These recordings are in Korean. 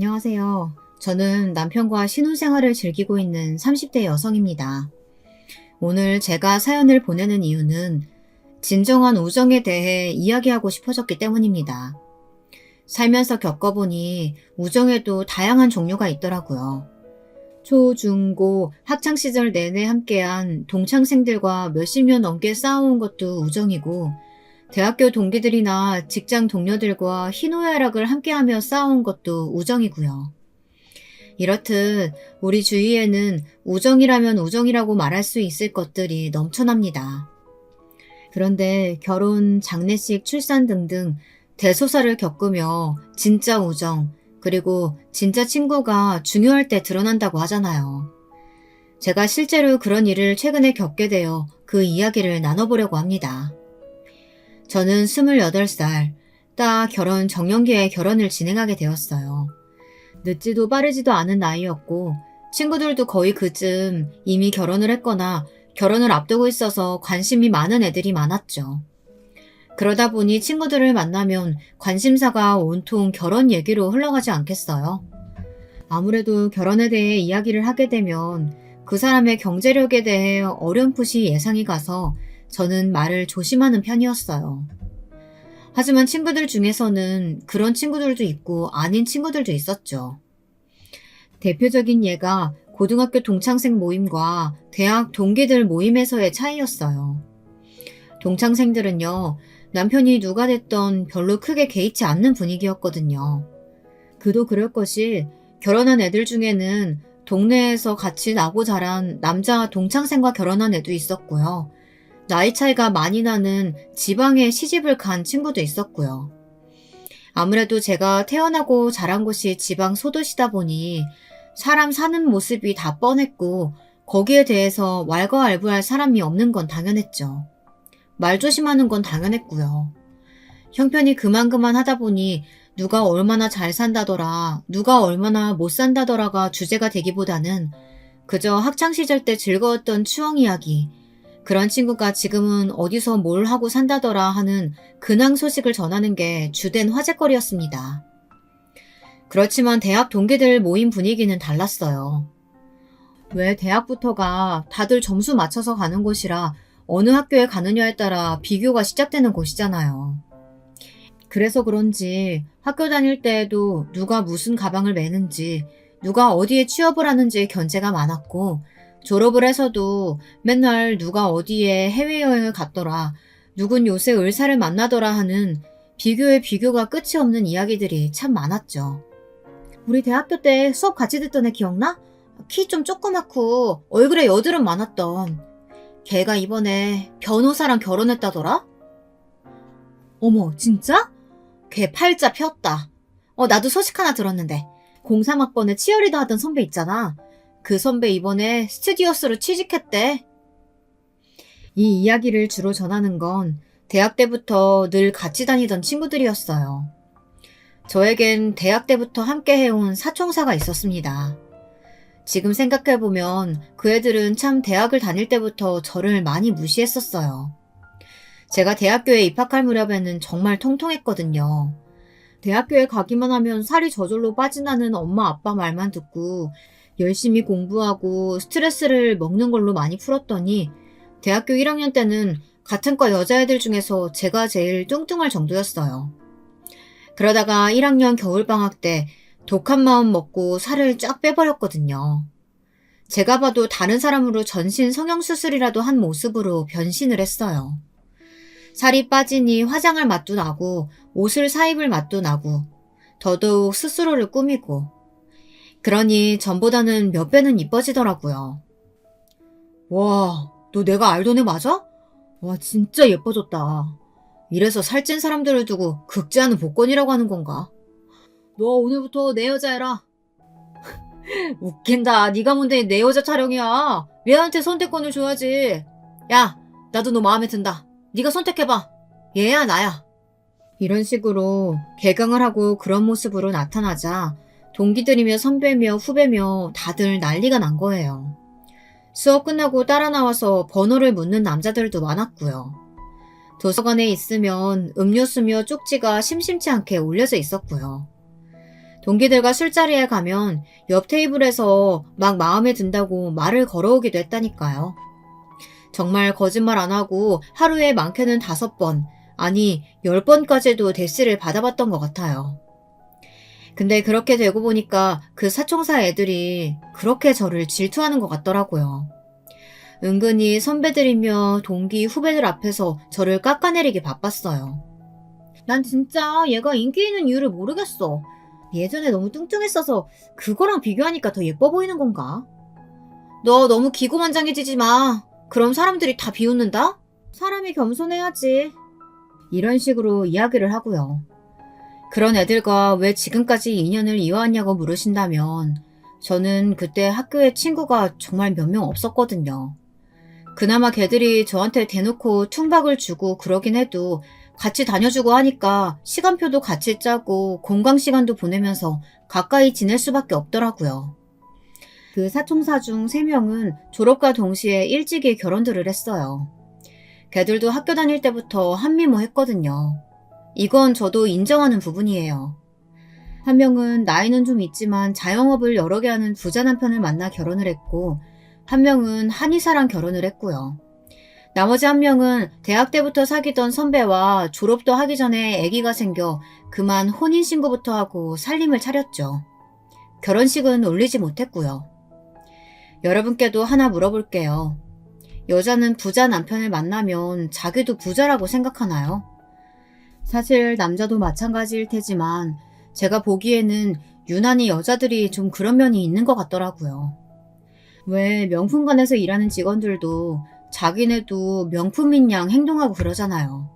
안녕하세요. 저는 남편과 신혼생활을 즐기고 있는 30대 여성입니다. 오늘 제가 사연을 보내는 이유는 진정한 우정에 대해 이야기하고 싶어졌기 때문입니다. 살면서 겪어보니 우정에도 다양한 종류가 있더라고요. 초, 중, 고, 학창시절 내내 함께한 동창생들과 몇십 년 넘게 쌓아온 것도 우정이고, 대학교 동기들이나 직장 동료들과 희노애락을 함께하며 쌓아온 것도 우정이고요. 이렇듯 우리 주위에는 우정이라면 우정이라고 말할 수 있을 것들이 넘쳐납니다. 그런데 결혼, 장례식, 출산 등등 대소사를 겪으며 진짜 우정, 그리고 진짜 친구가 중요할 때 드러난다고 하잖아요. 제가 실제로 그런 일을 최근에 겪게 되어 그 이야기를 나눠보려고 합니다. 저는 28살, 딱 결혼 정년기에 결혼을 진행하게 되었어요. 늦지도 빠르지도 않은 나이였고 친구들도 거의 그쯤 이미 결혼을 했거나 결혼을 앞두고 있어서 관심이 많은 애들이 많았죠. 그러다 보니 친구들을 만나면 관심사가 온통 결혼 얘기로 흘러가지 않겠어요? 아무래도 결혼에 대해 이야기를 하게 되면 그 사람의 경제력에 대해 어렴풋이 예상이 가서 저는 말을 조심하는 편이었어요. 하지만 친구들 중에서는 그런 친구들도 있고 아닌 친구들도 있었죠. 대표적인 예가 고등학교 동창생 모임과 대학 동기들 모임에서의 차이였어요. 동창생들은요, 남편이 누가 됐던 별로 크게 개의치 않는 분위기였거든요. 그도 그럴 것이 결혼한 애들 중에는 동네에서 같이 나고 자란 남자 동창생과 결혼한 애도 있었고요. 나이 차이가 많이 나는 지방에 시집을 간 친구도 있었고요. 아무래도 제가 태어나고 자란 곳이 지방 소도시다 보니 사람 사는 모습이 다 뻔했고 거기에 대해서 왈가왈부할 사람이 없는 건 당연했죠. 말 조심하는 건 당연했고요. 형편이 그만그만 하다 보니 누가 얼마나 잘 산다더라, 누가 얼마나 못 산다더라가 주제가 되기보다는 그저 학창시절 때 즐거웠던 추억 이야기, 그런 친구가 지금은 어디서 뭘 하고 산다더라 하는 근황 소식을 전하는 게 주된 화제거리였습니다. 그렇지만 대학 동기들 모임 분위기는 달랐어요. 왜 대학부터가 다들 점수 맞춰서 가는 곳이라 어느 학교에 가느냐에 따라 비교가 시작되는 곳이잖아요. 그래서 그런지 학교 다닐 때에도 누가 무슨 가방을 매는지, 누가 어디에 취업을 하는지 견제가 많았고, 졸업을 해서도 맨날 누가 어디에 해외여행을 갔더라, 누군 요새 의사를 만나더라 하는 비교의 비교가 끝이 없는 이야기들이 참 많았죠. 우리 대학교 때 수업 같이 듣던 애 기억나? 키 좀 조그맣고 얼굴에 여드름 많았던. 걔가 이번에 변호사랑 결혼했다더라? 어머, 진짜? 걔 팔자 폈다. 나도 소식 하나 들었는데. 03학번에 치어리더 하던 선배 있잖아. 그 선배 이번에 스튜디오스로 취직했대. 이 이야기를 주로 전하는 건 대학 때부터 늘 같이 다니던 친구들이었어요. 저에겐 대학 때부터 함께 해온 사총사가 있었습니다. 지금 생각해보면 그 애들은 참 대학을 다닐 때부터 저를 많이 무시했었어요. 제가 대학교에 입학할 무렵에는 정말 통통했거든요. 대학교에 가기만 하면 살이 저절로 빠진다는 엄마 아빠 말만 듣고 열심히 공부하고 스트레스를 먹는 걸로 많이 풀었더니 대학교 1학년 때는 같은 과 여자애들 중에서 제가 제일 뚱뚱할 정도였어요. 그러다가 1학년 겨울방학 때 독한 마음 먹고 살을 쫙 빼버렸거든요. 제가 봐도 다른 사람으로 전신 성형수술이라도 한 모습으로 변신을 했어요. 살이 빠지니 화장할 맛도 나고 옷을 사입을 맛도 나고 더더욱 스스로를 꾸미고 그러니 전보다는 몇 배는 이뻐지더라고요. 와, 너 내가 알던 애 맞아? 와, 진짜 예뻐졌다. 이래서 살찐 사람들을 두고 극지하는 복권이라고 하는 건가? 너 오늘부터 내 여자애라. 웃긴다. 네가 뭔데 내 여자 촬영이야. 얘한테 선택권을 줘야지. 야, 나도 너 마음에 든다. 네가 선택해봐. 얘야 나야. 이런 식으로 개강을 하고 그런 모습으로 나타나자 동기들이며 선배며 후배며 다들 난리가 난 거예요. 수업 끝나고 따라 나와서 번호를 묻는 남자들도 많았고요. 도서관에 있으면 음료수며 쪽지가 심심치 않게 올려져 있었고요. 동기들과 술자리에 가면 옆 테이블에서 막 마음에 든다고 말을 걸어오기도 했다니까요. 정말 거짓말 안 하고 하루에 많게는 5번, 아니 10번까지도 대시를 받아봤던 것 같아요. 근데 그렇게 되고 보니까 그 사총사 애들이 그렇게 저를 질투하는 것 같더라고요. 은근히 선배들이며 동기, 후배들 앞에서 저를 깎아내리기 바빴어요. 난 진짜 얘가 인기 있는 이유를 모르겠어. 예전에 너무 뚱뚱했어서 그거랑 비교하니까 더 예뻐 보이는 건가? 너 너무 기고만장해지지 마. 그럼 사람들이 다 비웃는다? 사람이 겸손해야지. 이런 식으로 이야기를 하고요. 그런 애들과 왜 지금까지 인연을 이어왔냐고 물으신다면 저는 그때 학교에 친구가 정말 몇 명 없었거든요. 그나마 걔들이 저한테 대놓고 퉁박을 주고 그러긴 해도 같이 다녀주고 하니까 시간표도 같이 짜고 공강 시간도 보내면서 가까이 지낼 수밖에 없더라고요. 그 사총사 중 3명은 졸업과 동시에 일찍이 결혼들을 했어요. 걔들도 학교 다닐 때부터 한미모했거든요. 이건 저도 인정하는 부분이에요. 한 명은 나이는 좀 있지만 자영업을 여러 개 하는 부자 남편을 만나 결혼을 했고, 한 명은 한의사랑 결혼을 했고요. 나머지 한 명은 대학 때부터 사귀던 선배와 졸업도 하기 전에 아기가 생겨 그만 혼인신고부터 하고 살림을 차렸죠. 결혼식은 올리지 못했고요. 여러분께도 하나 물어볼게요. 여자는 부자 남편을 만나면 자기도 부자라고 생각하나요? 사실 남자도 마찬가지일 테지만 제가 보기에는 유난히 여자들이 좀 그런 면이 있는 것 같더라고요. 왜 명품관에서 일하는 직원들도 자기네도 명품인 양 행동하고 그러잖아요.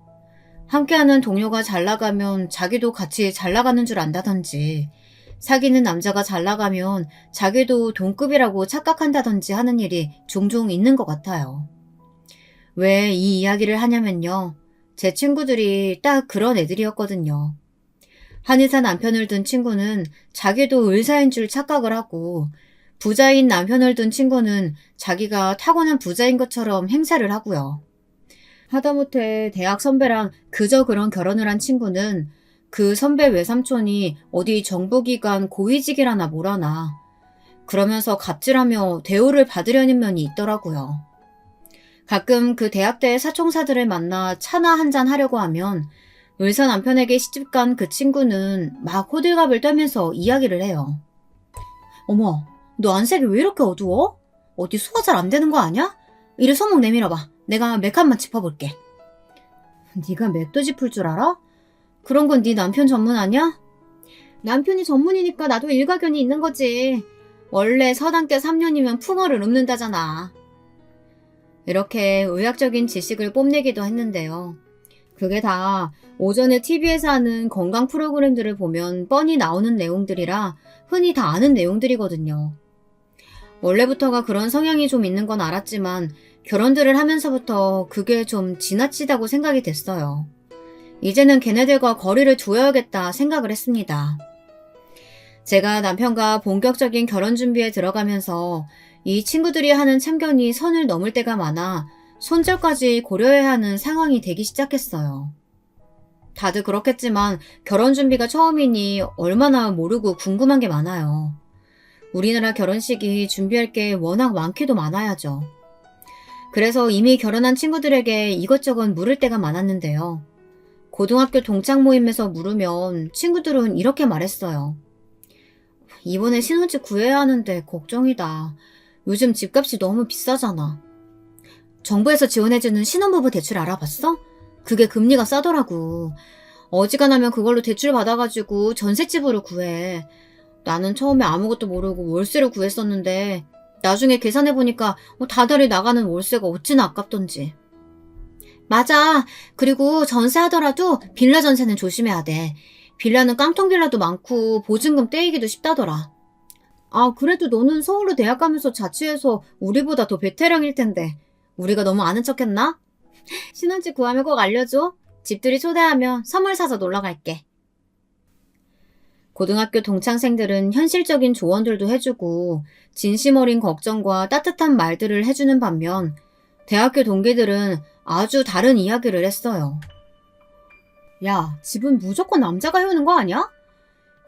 함께하는 동료가 잘 나가면 자기도 같이 잘 나가는 줄 안다든지, 사귀는 남자가 잘 나가면 자기도 동급이라고 착각한다든지 하는 일이 종종 있는 것 같아요. 왜 이 이야기를 하냐면요. 제 친구들이 딱 그런 애들이었거든요. 한의사 남편을 둔 친구는 자기도 의사인 줄 착각을 하고, 부자인 남편을 둔 친구는 자기가 타고난 부자인 것처럼 행세를 하고요. 하다못해 대학 선배랑 그저 그런 결혼을 한 친구는 그 선배 외삼촌이 어디 정보기관 고위직이라나 뭐라나 그러면서 갑질하며 대우를 받으려는 면이 있더라고요. 가끔 그 대학때 사총사들을 만나 차나 한잔 하려고 하면 의사 남편에게 시집간 그 친구는 막 호들갑을 떨면서 이야기를 해요. 어머, 너 안색이 왜 이렇게 어두워? 어디 소화 잘 안 되는 거 아니야? 이리 손목 내밀어봐. 내가 맥 한번 짚어볼게. 네가 맥도 짚을 줄 알아? 그런 건 네 남편 전문 아니야? 남편이 전문이니까 나도 일가견이 있는 거지. 원래 서당계 3년이면 풍어를 읊는다잖아. 이렇게 의학적인 지식을 뽐내기도 했는데요. 그게 다 오전에 TV에서 하는 건강 프로그램들을 보면 뻔히 나오는 내용들이라 흔히 다 아는 내용들이거든요. 원래부터가 그런 성향이 좀 있는 건 알았지만 결혼들을 하면서부터 그게 좀 지나치다고 생각이 됐어요. 이제는 걔네들과 거리를 두어야겠다 생각을 했습니다. 제가 남편과 본격적인 결혼 준비에 들어가면서 이 친구들이 하는 참견이 선을 넘을 때가 많아 손절까지 고려해야 하는 상황이 되기 시작했어요. 다들 그렇겠지만 결혼 준비가 처음이니 얼마나 모르고 궁금한 게 많아요. 우리나라 결혼식이 준비할 게 워낙 많기도 많아야죠. 그래서 이미 결혼한 친구들에게 이것저것 물을 때가 많았는데요. 고등학교 동창 모임에서 물으면 친구들은 이렇게 말했어요. 이번에 신혼집 구해야 하는데 걱정이다. 요즘 집값이 너무 비싸잖아. 정부에서 지원해주는 신혼부부 대출 알아봤어? 그게 금리가 싸더라고. 어지간하면 그걸로 대출 받아가지고 전셋집으로 구해. 나는 처음에 아무것도 모르고 월세로 구했었는데 나중에 계산해보니까 다달이 나가는 월세가 어찌나 아깝던지. 맞아. 그리고 전세하더라도 빌라 전세는 조심해야 돼. 빌라는 깡통 빌라도 많고 보증금 떼이기도 쉽다더라. 아, 그래도 너는 서울로 대학 가면서 자취해서 우리보다 더 베테랑일 텐데 우리가 너무 아는 척했나? 신혼집 구하면 꼭 알려줘. 집들이 초대하면 선물 사서 놀러 갈게. 고등학교 동창생들은 현실적인 조언들도 해주고 진심 어린 걱정과 따뜻한 말들을 해주는 반면 대학교 동기들은 아주 다른 이야기를 했어요. 야, 집은 무조건 남자가 해오는 거 아니야?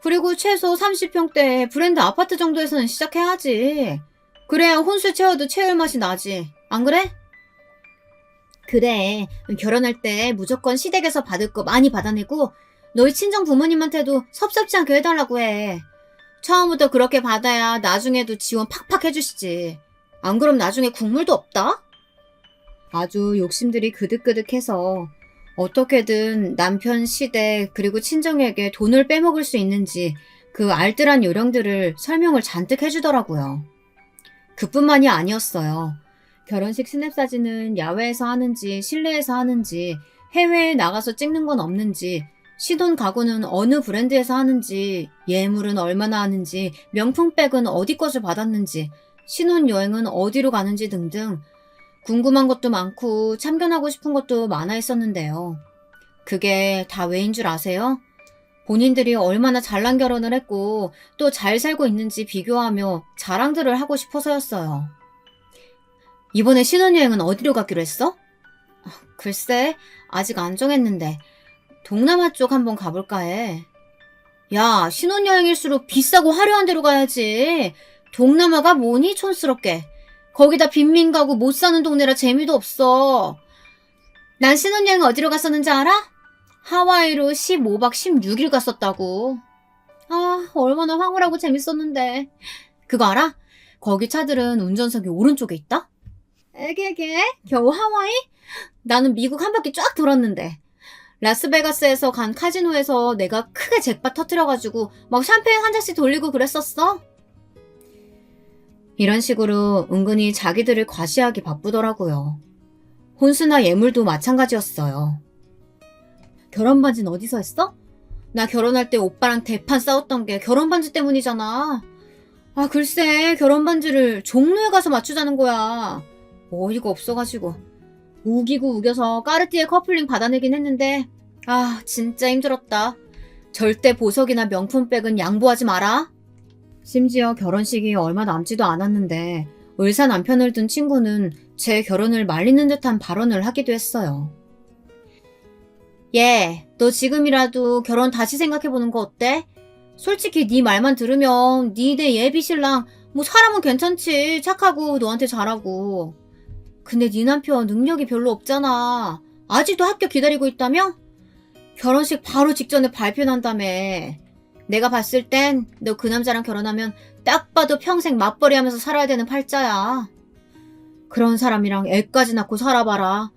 그리고 최소 30평대 브랜드 아파트 정도에서는 시작해야지. 그래야 혼수 채워도 채울 맛이 나지. 안 그래? 그래. 결혼할 때 무조건 시댁에서 받을 거 많이 받아내고 너희 친정 부모님한테도 섭섭지 않게 해달라고 해. 처음부터 그렇게 받아야 나중에도 지원 팍팍 해주시지. 안 그럼 나중에 국물도 없다? 아주 욕심들이 그득그득해서 어떻게든 남편 시댁 그리고 친정에게 돈을 빼먹을 수 있는지 그 알뜰한 요령들을 설명을 잔뜩 해주더라고요. 그뿐만이 아니었어요. 결혼식 스냅 사진은 야외에서 하는지 실내에서 하는지 해외에 나가서 찍는 건 없는지 신혼 가구는 어느 브랜드에서 하는지 예물은 얼마나 하는지 명품백은 어디 것을 받았는지 신혼여행은 어디로 가는지 등등 궁금한 것도 많고 참견하고 싶은 것도 많아 있었는데요. 그게 다 왜인 줄 아세요? 본인들이 얼마나 잘난 결혼을 했고 또 잘 살고 있는지 비교하며 자랑들을 하고 싶어서였어요. 이번에 신혼여행은 어디로 가기로 했어? 글쎄, 아직 안 정했는데 동남아 쪽 한번 가볼까 해. 야, 신혼여행일수록 비싸고 화려한 데로 가야지. 동남아가 뭐니 촌스럽게. 거기다 빈민 가구 못 사는 동네라 재미도 없어. 난 신혼여행 어디로 갔었는지 알아? 하와이로 15박 16일 갔었다고. 아, 얼마나 황홀하고 재밌었는데. 그거 알아? 거기 차들은 운전석이 오른쪽에 있다? 에게게? 겨우 하와이? 나는 미국 한 바퀴 쫙 돌았는데. 라스베가스에서 간 카지노에서 내가 크게 잭팟 터뜨려가지고 막 샴페인 한 잔씩 돌리고 그랬었어. 이런 식으로 은근히 자기들을 과시하기 바쁘더라고요. 혼수나 예물도 마찬가지였어요. 결혼 반지는 어디서 했어? 나 결혼할 때 오빠랑 대판 싸웠던 게 결혼 반지 때문이잖아. 아, 글쎄, 결혼 반지를 종로에 가서 맞추자는 거야. 어이가 없어가지고. 우기고 우겨서 까르띠에 커플링 받아내긴 했는데 아, 진짜 힘들었다. 절대 보석이나 명품백은 양보하지 마라. 심지어 결혼식이 얼마 남지도 않았는데 의사 남편을 둔 친구는 제 결혼을 말리는 듯한 발언을 하기도 했어요. 얘, 너 지금이라도 결혼 다시 생각해보는 거 어때? 솔직히 네 말만 들으면 니네 예비 신랑 뭐 사람은 괜찮지. 착하고 너한테 잘하고. 근데 네 남편 능력이 별로 없잖아. 아직도 합격 기다리고 있다며? 결혼식 바로 직전에 발표난다며. 내가 봤을 땐 너 그 남자랑 결혼하면 딱 봐도 평생 맞벌이 하면서 살아야 되는 팔자야. 그런 사람이랑 애까지 낳고 살아봐라.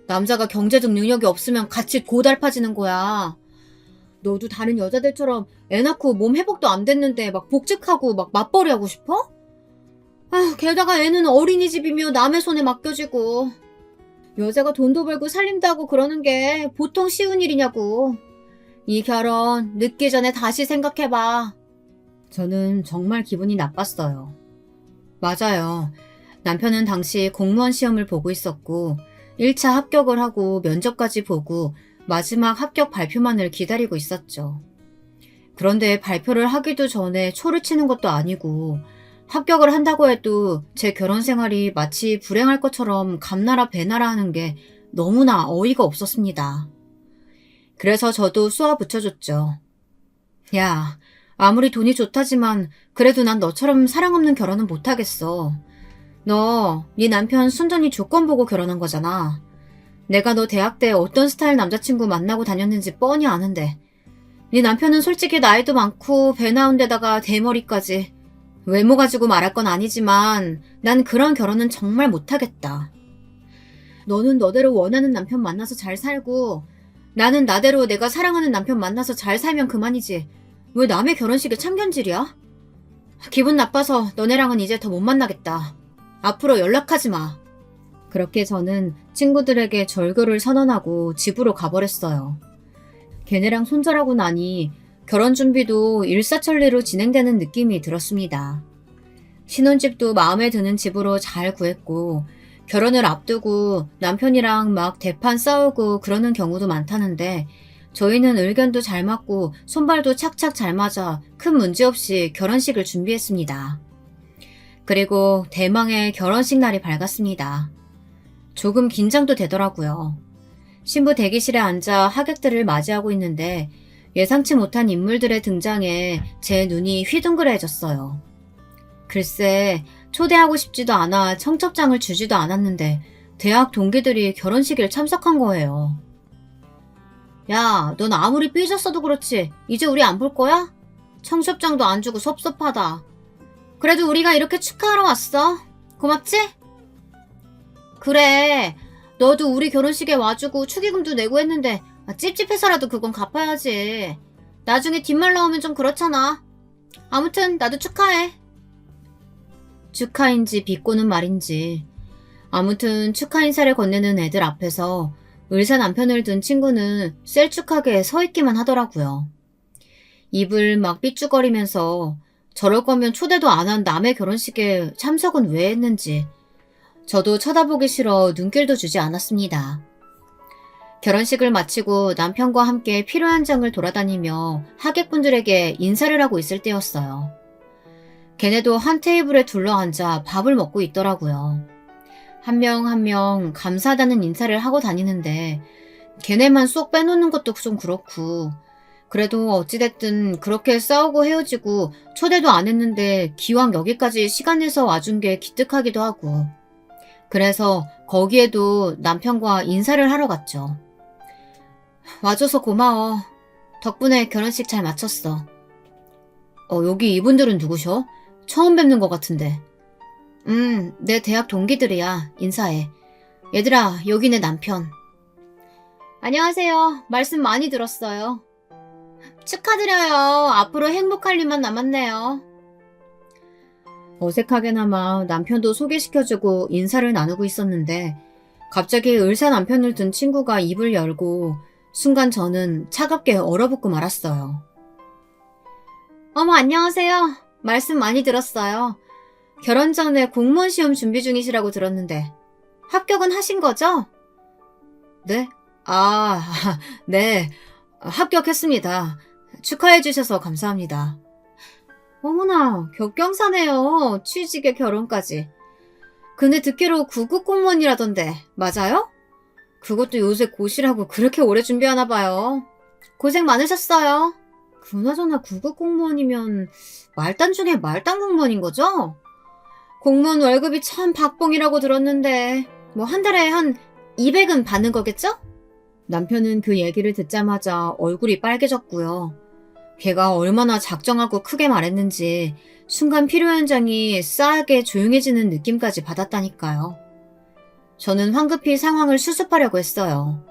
남자가 경제적 능력이 없으면 같이 고달파지는 거야. 너도 다른 여자들처럼 애 낳고 몸 회복도 안 됐는데 막 복직하고 막 맞벌이 하고 싶어? 아, 게다가 애는 어린이집이며 남의 손에 맡겨지고. 여자가 돈도 벌고 살림도 하고 그러는 게 보통 쉬운 일이냐고. 이 결혼 늦기 전에 다시 생각해봐. 저는 정말 기분이 나빴어요. 맞아요. 남편은 당시 공무원 시험을 보고 있었고 1차 합격을 하고 면접까지 보고 마지막 합격 발표만을 기다리고 있었죠. 그런데 발표를 하기도 전에 초를 치는 것도 아니고 합격을 한다고 해도 제 결혼 생활이 마치 불행할 것처럼 감나라 배나라 하는 게 너무나 어이가 없었습니다. 그래서 저도 쏘아 붙여줬죠. 야, 아무리 돈이 좋다지만 그래도 난 너처럼 사랑 없는 결혼은 못하겠어. 너, 네 남편 순전히 조건 보고 결혼한 거잖아. 내가 너 대학 때 어떤 스타일 남자친구 만나고 다녔는지 뻔히 아는데 네 남편은 솔직히 나이도 많고 배 나온 데다가 대머리까지. 외모 가지고 말할 건 아니지만 난 그런 결혼은 정말 못하겠다. 너는 너대로 원하는 남편 만나서 잘 살고 나는 나대로 내가 사랑하는 남편 만나서 잘 살면 그만이지. 왜 남의 결혼식에 참견질이야? 기분 나빠서 너네랑은 이제 더 못 만나겠다. 앞으로 연락하지 마. 그렇게 저는 친구들에게 절교를 선언하고 집으로 가버렸어요. 걔네랑 손절하고 나니 결혼 준비도 일사천리로 진행되는 느낌이 들었습니다. 신혼집도 마음에 드는 집으로 잘 구했고 결혼을 앞두고 남편이랑 막 대판 싸우고 그러는 경우도 많다는데 저희는 의견도 잘 맞고 손발도 착착 잘 맞아 큰 문제 없이 결혼식을 준비했습니다. 그리고 대망의 결혼식 날이 밝았습니다. 조금 긴장도 되더라고요. 신부 대기실에 앉아 하객들을 맞이하고 있는데 예상치 못한 인물들의 등장에 제 눈이 휘둥그레졌어요. 글쎄, 초대하고 싶지도 않아 청첩장을 주지도 않았는데 대학 동기들이 결혼식에 참석한 거예요. 야, 넌 아무리 삐졌어도 그렇지 이제 우리 안 볼 거야? 청첩장도 안 주고 섭섭하다. 그래도 우리가 이렇게 축하하러 왔어. 고맙지? 그래, 너도 우리 결혼식에 와주고 축의금도 내고 했는데 찝찝해서라도 그건 갚아야지. 나중에 뒷말 나오면 좀 그렇잖아. 아무튼 나도 축하해. 축하인지 비꼬는 말인지 아무튼 축하 인사를 건네는 애들 앞에서 의사 남편을 둔 친구는 셀쭉하게 서 있기만 하더라고요. 입을 막 삐죽거리면서 저럴 거면 초대도 안 한 남의 결혼식에 참석은 왜 했는지 저도 쳐다보기 싫어 눈길도 주지 않았습니다. 결혼식을 마치고 남편과 함께 필요한 장을 돌아다니며 하객분들에게 인사를 하고 있을 때였어요. 걔네도 한 테이블에 둘러앉아 밥을 먹고 있더라고요. 한 명 한 명 감사하다는 인사를 하고 다니는데 걔네만 쏙 빼놓는 것도 좀 그렇고 그래도 어찌됐든 그렇게 싸우고 헤어지고 초대도 안 했는데 기왕 여기까지 시간 내서 와준 게 기특하기도 하고 그래서 거기에도 남편과 인사를 하러 갔죠. 와줘서 고마워. 덕분에 결혼식 잘 마쳤어. 여기 이분들은 누구셔? 처음 뵙는 것 같은데. 내 대학 동기들이야. 인사해. 얘들아, 여기 내 남편. 안녕하세요. 말씀 많이 들었어요. 축하드려요. 앞으로 행복할 일만 남았네요. 어색하게나마 남편도 소개시켜주고 인사를 나누고 있었는데 갑자기 의사 남편을 둔 친구가 입을 열고 순간 저는 차갑게 얼어붙고 말았어요. 어머, 안녕하세요. 말씀 많이 들었어요. 결혼 전에 공무원 시험 준비 중이시라고 들었는데 합격은 하신 거죠? 네? 네. 합격했습니다. 축하해 주셔서 감사합니다. 어머나, 격경사네요. 취직에 결혼까지. 근데 듣기로 구급 공무원이라던데 맞아요? 그것도 요새 고시라고 그렇게 오래 준비하나 봐요. 고생 많으셨어요. 그나저나 구급 공무원이면 말단 중에 말단 공무원인 거죠? 공무원 월급이 참 박봉이라고 들었는데 뭐 한 달에 한 200은 받는 거겠죠? 남편은 그 얘기를 듣자마자 얼굴이 빨개졌고요. 걔가 얼마나 작정하고 크게 말했는지 순간 필요 현장이 싸하게 조용해지는 느낌까지 받았다니까요. 저는 황급히 상황을 수습하려고 했어요.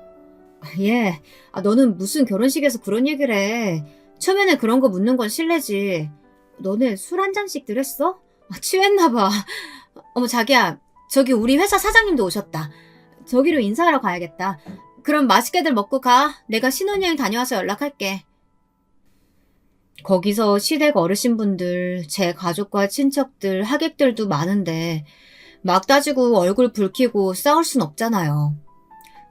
예, 너는 무슨 결혼식에서 그런 얘기를 해. 처음에는 그런 거 묻는 건 실례지. 너네 술 한 잔씩들 했어? 취했나봐. 어머, 자기야, 저기 우리 회사 사장님도 오셨다. 저기로 인사하러 가야겠다. 그럼 맛있게들 먹고 가. 내가 신혼여행 다녀와서 연락할게. 거기서 시댁 어르신분들, 제 가족과 친척들, 하객들도 많은데 막 따지고 얼굴 붉히고 싸울 순 없잖아요.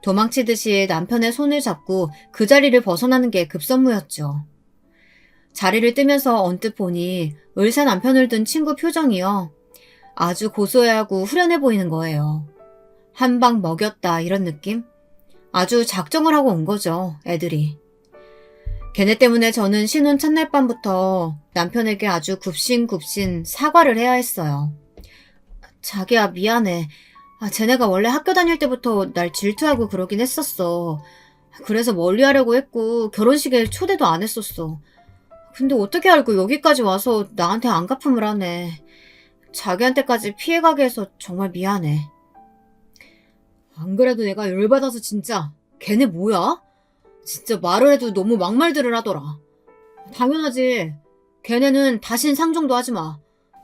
도망치듯이 남편의 손을 잡고 그 자리를 벗어나는 게 급선무였죠. 자리를 뜨면서 언뜻 보니 의사 남편을 둔 친구 표정이요. 아주 고소해하고 후련해 보이는 거예요. 한 방 먹였다 이런 느낌? 아주 작정을 하고 온 거죠, 애들이. 걔네 때문에 저는 신혼 첫날 밤부터 남편에게 아주 굽신굽신 사과를 해야 했어요. 자기야, 미안해. 쟤네가 원래 학교 다닐 때부터 날 질투하고 그러긴 했었어. 그래서 멀리 하려고 했고 결혼식에 초대도 안 했었어. 근데 어떻게 알고 여기까지 와서 나한테 안갚음을 하네. 자기한테까지 피해가게 해서 정말 미안해. 안 그래도 내가 열받아서 진짜 걔네 뭐야? 진짜 말을 해도 너무 막말들을 하더라. 당연하지. 걔네는 다신 상종도 하지 마.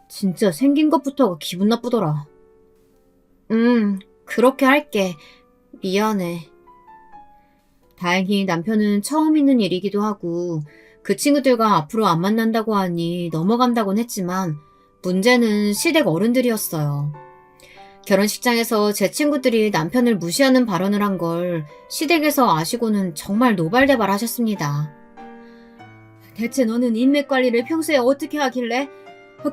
진짜 생긴 것부터가 기분 나쁘더라. 그렇게 할게. 미안해. 다행히 남편은 처음 있는 일이기도 하고 그 친구들과 앞으로 안 만난다고 하니 넘어간다곤 했지만 문제는 시댁 어른들이었어요. 결혼식장에서 제 친구들이 남편을 무시하는 발언을 한 걸 시댁에서 아시고는 정말 노발대발 하셨습니다. 대체 너는 인맥 관리를 평소에 어떻게 하길래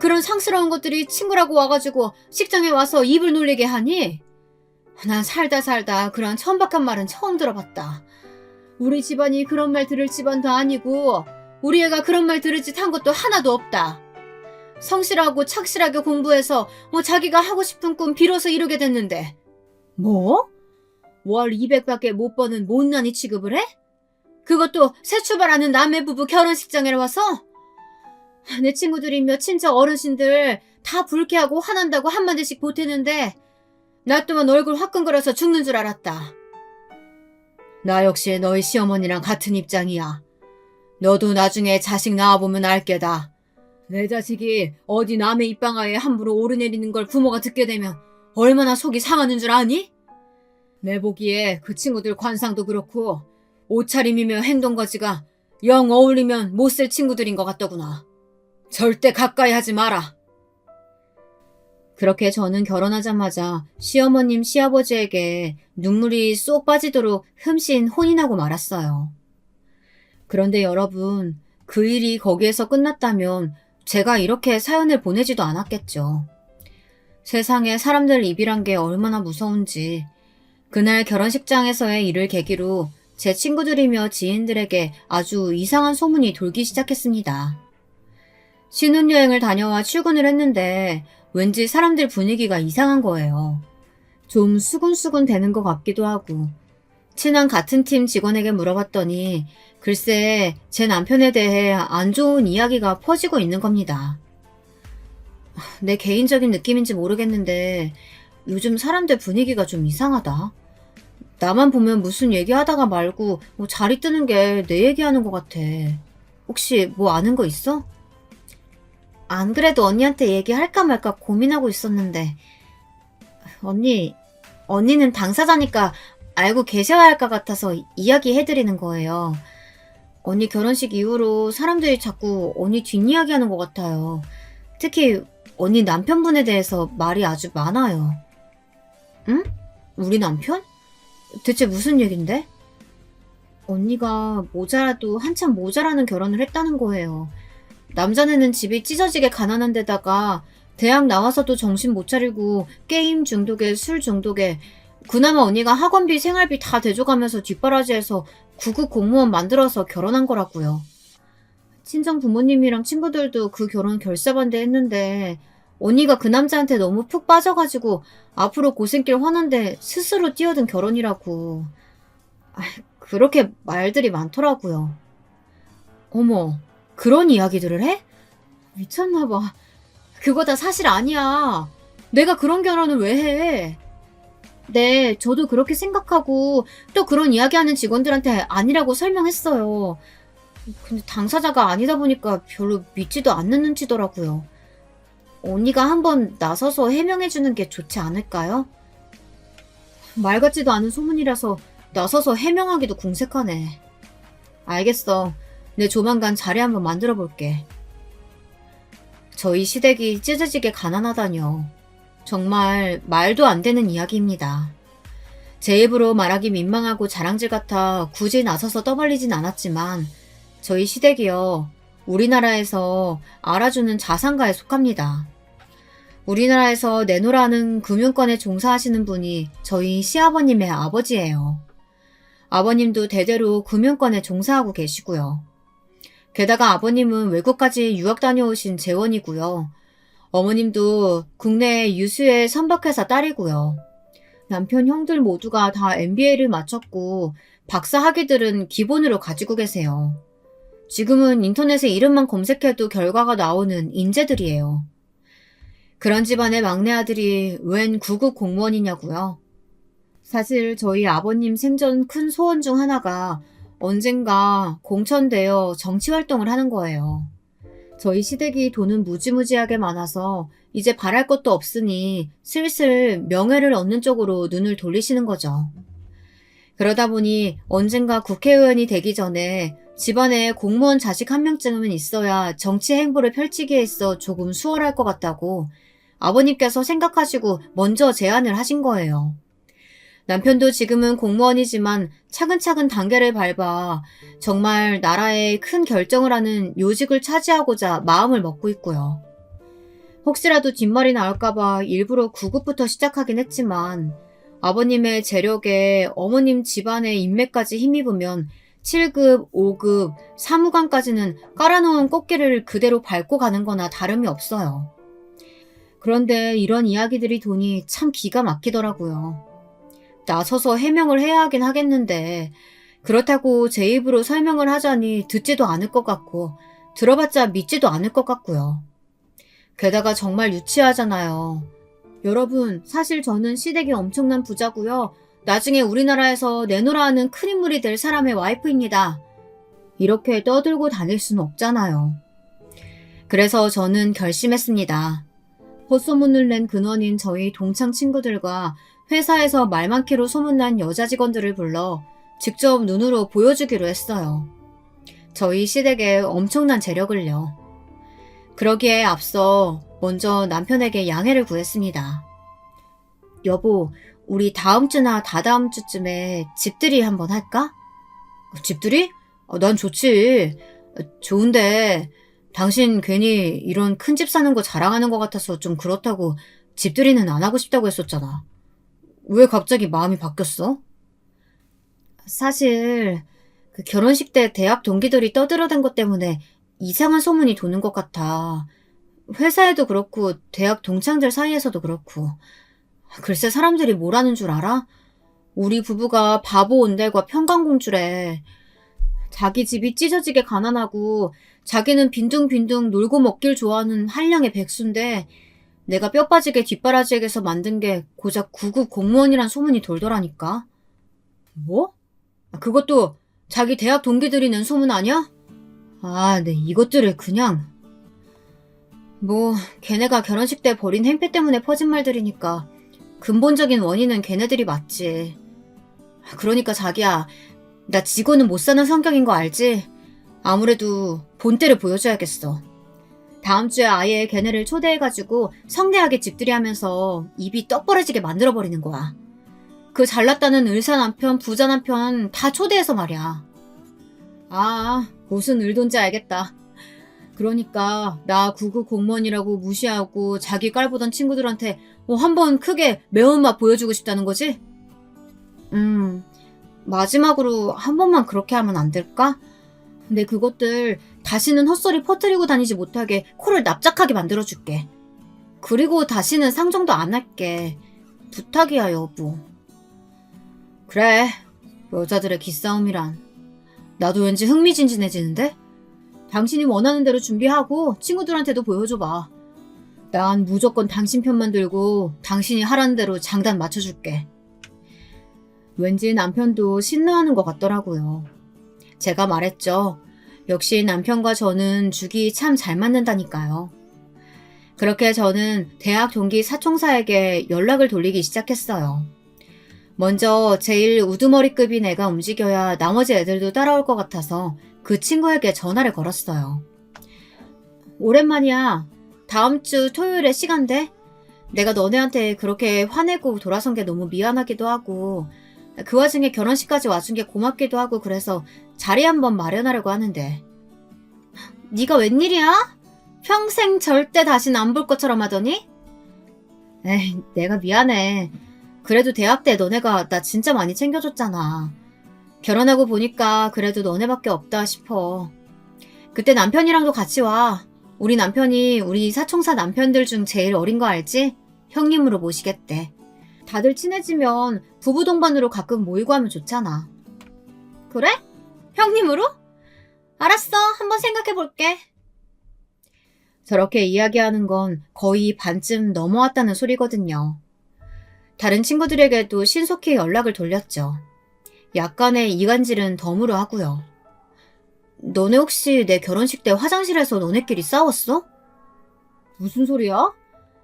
그런 상스러운 것들이 친구라고 와가지고 식장에 와서 입을 놀리게 하니? 난 살다 그런 천박한 말은 처음 들어봤다. 우리 집안이 그런 말 들을 집안도 아니고 우리 애가 그런 말 들을 짓 한 것도 하나도 없다. 성실하고 착실하게 공부해서 자기가 하고 싶은 꿈 비로소 이루게 됐는데 뭐? 월 200밖에 못 버는 못난이 취급을 해? 그것도 새 출발하는 남의 부부 결혼식장에 와서? 내 친구들이 몇 친척 어르신들 다 불쾌하고 화난다고 한마디씩 보태는데 나 또한 얼굴 화끈거려서 죽는 줄 알았다. 나 역시 너희 시어머니랑 같은 입장이야. 너도 나중에 자식 낳아보면 알 게다. 내 자식이 어디 남의 입방아에 함부로 오르내리는 걸 부모가 듣게 되면 얼마나 속이 상하는 줄 아니? 내 보기에 그 친구들 관상도 그렇고 옷차림이며 행동거지가 영 어울리면 못쓸 친구들인 것 같더구나. 절대 가까이 하지 마라. 그렇게 저는 결혼하자마자 시어머님 시아버지에게 눈물이 쏙 빠지도록 흠씬 혼인하고 말았어요. 그런데 여러분, 그 일이 거기에서 끝났다면 제가 이렇게 사연을 보내지도 않았겠죠. 세상에 사람들 입이란 게 얼마나 무서운지 그날 결혼식장에서의 일을 계기로 제 친구들이며 지인들에게 아주 이상한 소문이 돌기 시작했습니다. 신혼여행을 다녀와 출근을 했는데 왠지 사람들 분위기가 이상한 거예요. 좀 수군수군 되는 것 같기도 하고 친한 같은 팀 직원에게 물어봤더니 글쎄 제 남편에 대해 안 좋은 이야기가 퍼지고 있는 겁니다. 내 개인적인 느낌인지 모르겠는데 요즘 사람들 분위기가 좀 이상하다. 나만 보면 무슨 얘기하다가 말고 자리 뜨는 게 내 얘기하는 것 같아. 혹시 뭐 아는 거 있어? 안 그래도 언니한테 얘기할까 말까 고민하고 있었는데 언니는 당사자니까 알고 계셔야 할 것 같아서 이야기해드리는 거예요. 언니 결혼식 이후로 사람들이 자꾸 언니 뒷이야기하는 것 같아요. 특히 언니 남편분에 대해서 말이 아주 많아요. 응? 우리 남편? 대체 무슨 얘긴데? 언니가 모자라도 한참 모자라는 결혼을 했다는 거예요. 남자네는 집이 찢어지게 가난한 데다가 대학 나와서도 정신 못 차리고 게임 중독에 술 중독에 그나마 언니가 학원비 생활비 다 대줘가면서 뒷바라지해서 9급 공무원 만들어서 결혼한 거라고요. 친정 부모님이랑 친구들도 그 결혼 결사반대했는데 언니가 그 남자한테 너무 푹 빠져가지고 앞으로 고생길 화난데 스스로 뛰어든 결혼이라고. 그렇게 말들이 많더라고요. 어머, 그런 이야기들을 해? 미쳤나봐. 그거 다 사실 아니야. 내가 그런 결혼을 왜 해? 네, 저도 그렇게 생각하고 또 그런 이야기하는 직원들한테 아니라고 설명했어요. 근데 당사자가 아니다 보니까 별로 믿지도 않는 눈치더라고요. 언니가 한번 나서서 해명해주는 게 좋지 않을까요? 말 같지도 않은 소문이라서 나서서 해명하기도 궁색하네. 알겠어. 내 조만간 자리 한번 만들어 볼게. 저희 시댁이 찢어지게 가난하다뇨. 정말 말도 안 되는 이야기입니다. 제 입으로 말하기 민망하고 자랑질 같아 굳이 나서서 떠벌리진 않았지만 저희 시댁이요. 우리나라에서 알아주는 자산가에 속합니다. 우리나라에서 내노라는 금융권에 종사하시는 분이 저희 시아버님의 아버지예요. 아버님도 대대로 금융권에 종사하고 계시고요. 게다가 아버님은 외국까지 유학 다녀오신 재원이고요. 어머님도 국내 유수의 선박회사 딸이고요. 남편 형들 모두가 다 MBA를 마쳤고 박사 학위들은 기본으로 가지고 계세요. 지금은 인터넷에 이름만 검색해도 결과가 나오는 인재들이에요. 그런 집안의 막내 아들이 웬 9급 공무원이냐고요? 사실 저희 아버님 생전 큰 소원 중 하나가 언젠가 공천되어 정치활동을 하는 거예요. 저희 시댁이 돈은 무지무지하게 많아서 이제 바랄 것도 없으니 슬슬 명예를 얻는 쪽으로 눈을 돌리시는 거죠. 그러다 보니 언젠가 국회의원이 되기 전에 집안에 공무원 자식 한 명쯤은 있어야 정치 행보를 펼치기에 있어 조금 수월할 것 같다고 아버님께서 생각하시고 먼저 제안을 하신 거예요. 남편도 지금은 공무원이지만 차근차근 단계를 밟아 정말 나라에 큰 결정을 하는 요직을 차지하고자 마음을 먹고 있고요. 혹시라도 뒷말이 나올까봐 일부러 9급부터 시작하긴 했지만 아버님의 재력에 어머님 집안의 인맥까지 힘입으면 7급, 5급, 사무관까지는 깔아놓은 꽃길을 그대로 밟고 가는 거나 다름이 없어요. 그런데 이런 이야기들이 도니 참 기가 막히더라고요. 나서서 해명을 해야 하긴 하겠는데 그렇다고 제 입으로 설명을 하자니 듣지도 않을 것 같고 들어봤자 믿지도 않을 것 같고요. 게다가 정말 유치하잖아요. 여러분, 사실 저는 시댁의 엄청난 부자고요. 나중에 우리나라에서 내노라 하는 큰 인물이 될 사람의 와이프입니다. 이렇게 떠들고 다닐 수는 없잖아요. 그래서 저는 결심했습니다. 헛소문을 낸 근원인 저희 동창 친구들과 회사에서 말 많기로 소문난 여자 직원들을 불러 직접 눈으로 보여주기로 했어요. 저희 시댁의 엄청난 재력을요. 그러기에 앞서 먼저 남편에게 양해를 구했습니다. 여보, 우리 다음 주나 다다음 주쯤에 집들이 한번 할까? 집들이? 난 좋지. 좋은데 당신 괜히 이런 큰 집 사는 거 자랑하는 것 같아서 좀 그렇다고 집들이는 안 하고 싶다고 했었잖아. 왜 갑자기 마음이 바뀌었어? 사실 그 결혼식 때 대학 동기들이 떠들어댄 것 때문에 이상한 소문이 도는 것 같아. 회사에도 그렇고 대학 동창들 사이에서도 그렇고. 글쎄 사람들이 뭐라는 줄 알아? 우리 부부가 바보 온달과 평강공주래. 자기 집이 찢어지게 가난하고 자기는 빈둥빈둥 놀고 먹길 좋아하는 한량의 백수인데 내가 뼈 빠지게 뒷바라지에게서 만든 게 고작 9급 공무원이란 소문이 돌더라니까. 뭐? 그것도 자기 대학 동기들이 낸 소문 아니야? 네, 이것들을 그냥. 걔네가 결혼식 때 벌인 행패 때문에 퍼진 말들이니까 근본적인 원인은 걔네들이 맞지. 그러니까 자기야, 나 지고는 못 사는 성격인 거 알지? 아무래도 본때를 보여줘야겠어. 다음 주에 아예 걔네를 초대해가지고 성대하게 집들이 하면서 입이 떡 벌어지게 만들어버리는 거야. 그 잘났다는 의사 남편, 부자 남편 다 초대해서 말이야. 무슨 의도인지 알겠다. 그러니까 나 9급 공무원이라고 무시하고 자기 깔보던 친구들한테 한번 크게 매운맛 보여주고 싶다는 거지? 마지막으로 한 번만 그렇게 하면 안 될까? 근데 그것들 다시는 헛소리 퍼뜨리고 다니지 못하게 코를 납작하게 만들어줄게. 그리고 다시는 상정도 안 할게. 부탁이야, 여보. 그래, 여자들의 기싸움이란. 나도 왠지 흥미진진해지는데? 당신이 원하는 대로 준비하고 친구들한테도 보여줘봐. 난 무조건 당신 편만 들고 당신이 하라는 대로 장단 맞춰줄게. 왠지 남편도 신나하는 것 같더라고요. 제가 말했죠. 역시 남편과 저는 죽이 참 잘 맞는다니까요. 그렇게 저는 대학 동기 사총사에게 연락을 돌리기 시작했어요. 먼저 제일 우두머리급인 애가 움직여야 나머지 애들도 따라올 것 같아서 그 친구에게 전화를 걸었어요. 오랜만이야. 다음 주 토요일에 시간 돼? 내가 너네한테 그렇게 화내고 돌아선 게 너무 미안하기도 하고 그 와중에 결혼식까지 와준 게 고맙기도 하고 그래서 자리 한번 마련하려고 하는데. 네가 웬일이야? 평생 절대 다시는 안 볼 것처럼 하더니? 에이, 내가 미안해. 그래도 대학 때 너네가 나 진짜 많이 챙겨줬잖아. 결혼하고 보니까 그래도 너네밖에 없다 싶어. 그때 남편이랑도 같이 와. 우리 남편이 우리 사총사 남편들 중 제일 어린 거 알지? 형님으로 모시겠대. 다들 친해지면 부부 동반으로 가끔 모이고 하면 좋잖아. 그래? 형님으로? 알았어. 한번 생각해볼게. 저렇게 이야기하는 건 거의 반쯤 넘어왔다는 소리거든요. 다른 친구들에게도 신속히 연락을 돌렸죠. 약간의 이간질은 덤으로 하고요. 너네 혹시 내 결혼식 때 화장실에서 너네끼리 싸웠어? 무슨 소리야?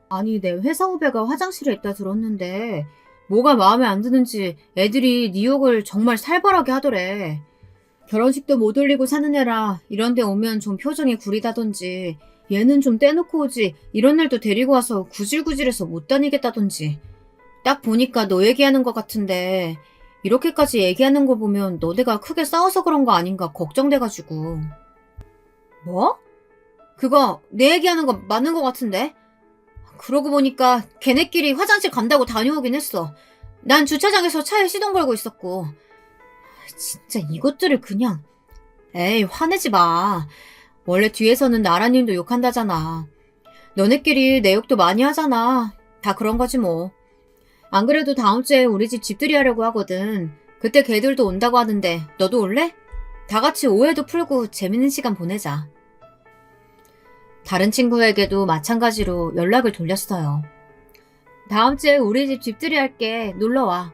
아니, 내 회사 후배가 화장실에 있다 들었는데 뭐가 마음에 안 드는지 애들이 네 욕을 정말 살벌하게 하더래. 결혼식도 못 올리고 사는 애라 이런 데 오면 좀 표정이 구리다던지 얘는 좀 떼놓고 오지 이런 날도 데리고 와서 구질구질해서 못 다니겠다던지. 딱 보니까 너 얘기하는 것 같은데 이렇게까지 얘기하는 거 보면 너네가 크게 싸워서 그런 거 아닌가 걱정돼가지고. 뭐? 그거 내 얘기하는 거 맞는 것 같은데? 그러고 보니까 걔네끼리 화장실 간다고 다녀오긴 했어. 난 주차장에서 차에 시동 걸고 있었고. 진짜 이것들을 그냥. 에이, 화내지 마. 원래 뒤에서는 나라님도 욕한다잖아. 너네끼리 내 욕도 많이 하잖아. 다 그런 거지 뭐. 안 그래도 다음 주에 우리 집 집들이 하려고 하거든. 그때 걔들도 온다고 하는데 너도 올래? 다 같이 오해도 풀고 재밌는 시간 보내자. 다른 친구에게도 마찬가지로 연락을 돌렸어요. 다음 주에 우리 집 집들이 할게. 놀러와.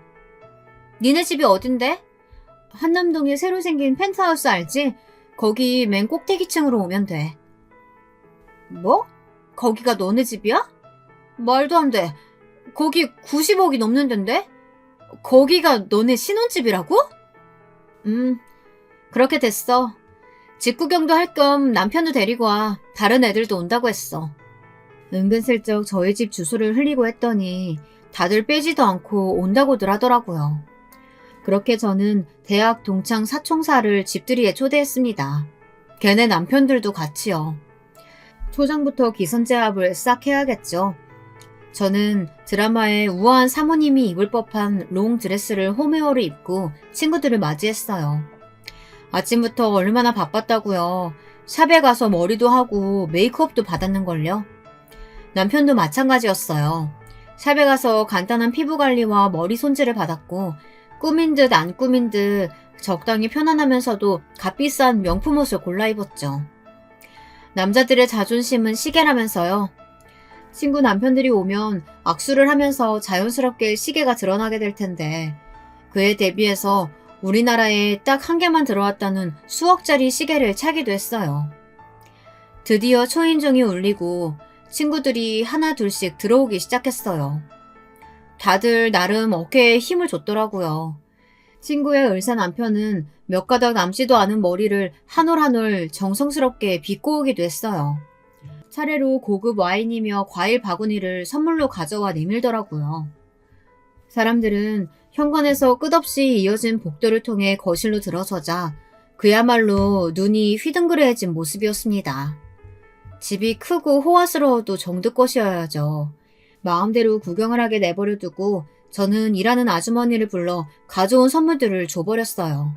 니네 집이 어딘데? 한남동에 새로 생긴 펜트하우스 알지? 거기 맨 꼭대기층으로 오면 돼. 뭐? 거기가 너네 집이야? 말도 안 돼. 거기 90억이 넘는 데인데? 거기가 너네 신혼집이라고? 그렇게 됐어. 집 구경도 할 겸 남편도 데리고 와. 다른 애들도 온다고 했어. 은근슬쩍 저희 집 주소를 흘리고 했더니 다들 빼지도 않고 온다고들 하더라고요. 그렇게 저는 대학 동창 사총사를 집들이에 초대했습니다. 걔네 남편들도 같이요. 초장부터 기선제압을 싹 해야겠죠. 저는 드라마에 우아한 사모님이 입을 법한 롱 드레스를 홈웨어를 입고 친구들을 맞이했어요. 아침부터 얼마나 바빴다고요. 샵에 가서 머리도 하고 메이크업도 받았는걸요. 남편도 마찬가지였어요. 샵에 가서 간단한 피부관리와 머리 손질을 받았고 꾸민 듯 안 꾸민 듯 적당히 편안하면서도 값비싼 명품 옷을 골라 입었죠. 남자들의 자존심은 시계라면서요. 친구 남편들이 오면 악수를 하면서 자연스럽게 시계가 드러나게 될 텐데 그에 대비해서 우리나라에 딱 한 개만 들어왔다는 수억짜리 시계를 차기도 했어요. 드디어 초인종이 울리고 친구들이 하나 둘씩 들어오기 시작했어요. 다들 나름 어깨에 힘을 줬더라고요. 친구의 을사 남편은 몇 가닥 남지도 않은 머리를 한 올 한 올 정성스럽게 빗고 오기도 했어요. 차례로 고급 와인이며 과일 바구니를 선물로 가져와 내밀더라고요. 사람들은 현관에서 끝없이 이어진 복도를 통해 거실로 들어서자 그야말로 눈이 휘둥그레해진 모습이었습니다. 집이 크고 호화스러워도 정드 것이어야죠. 마음대로 구경을 하게 내버려두고 저는 일하는 아주머니를 불러 가져온 선물들을 줘버렸어요.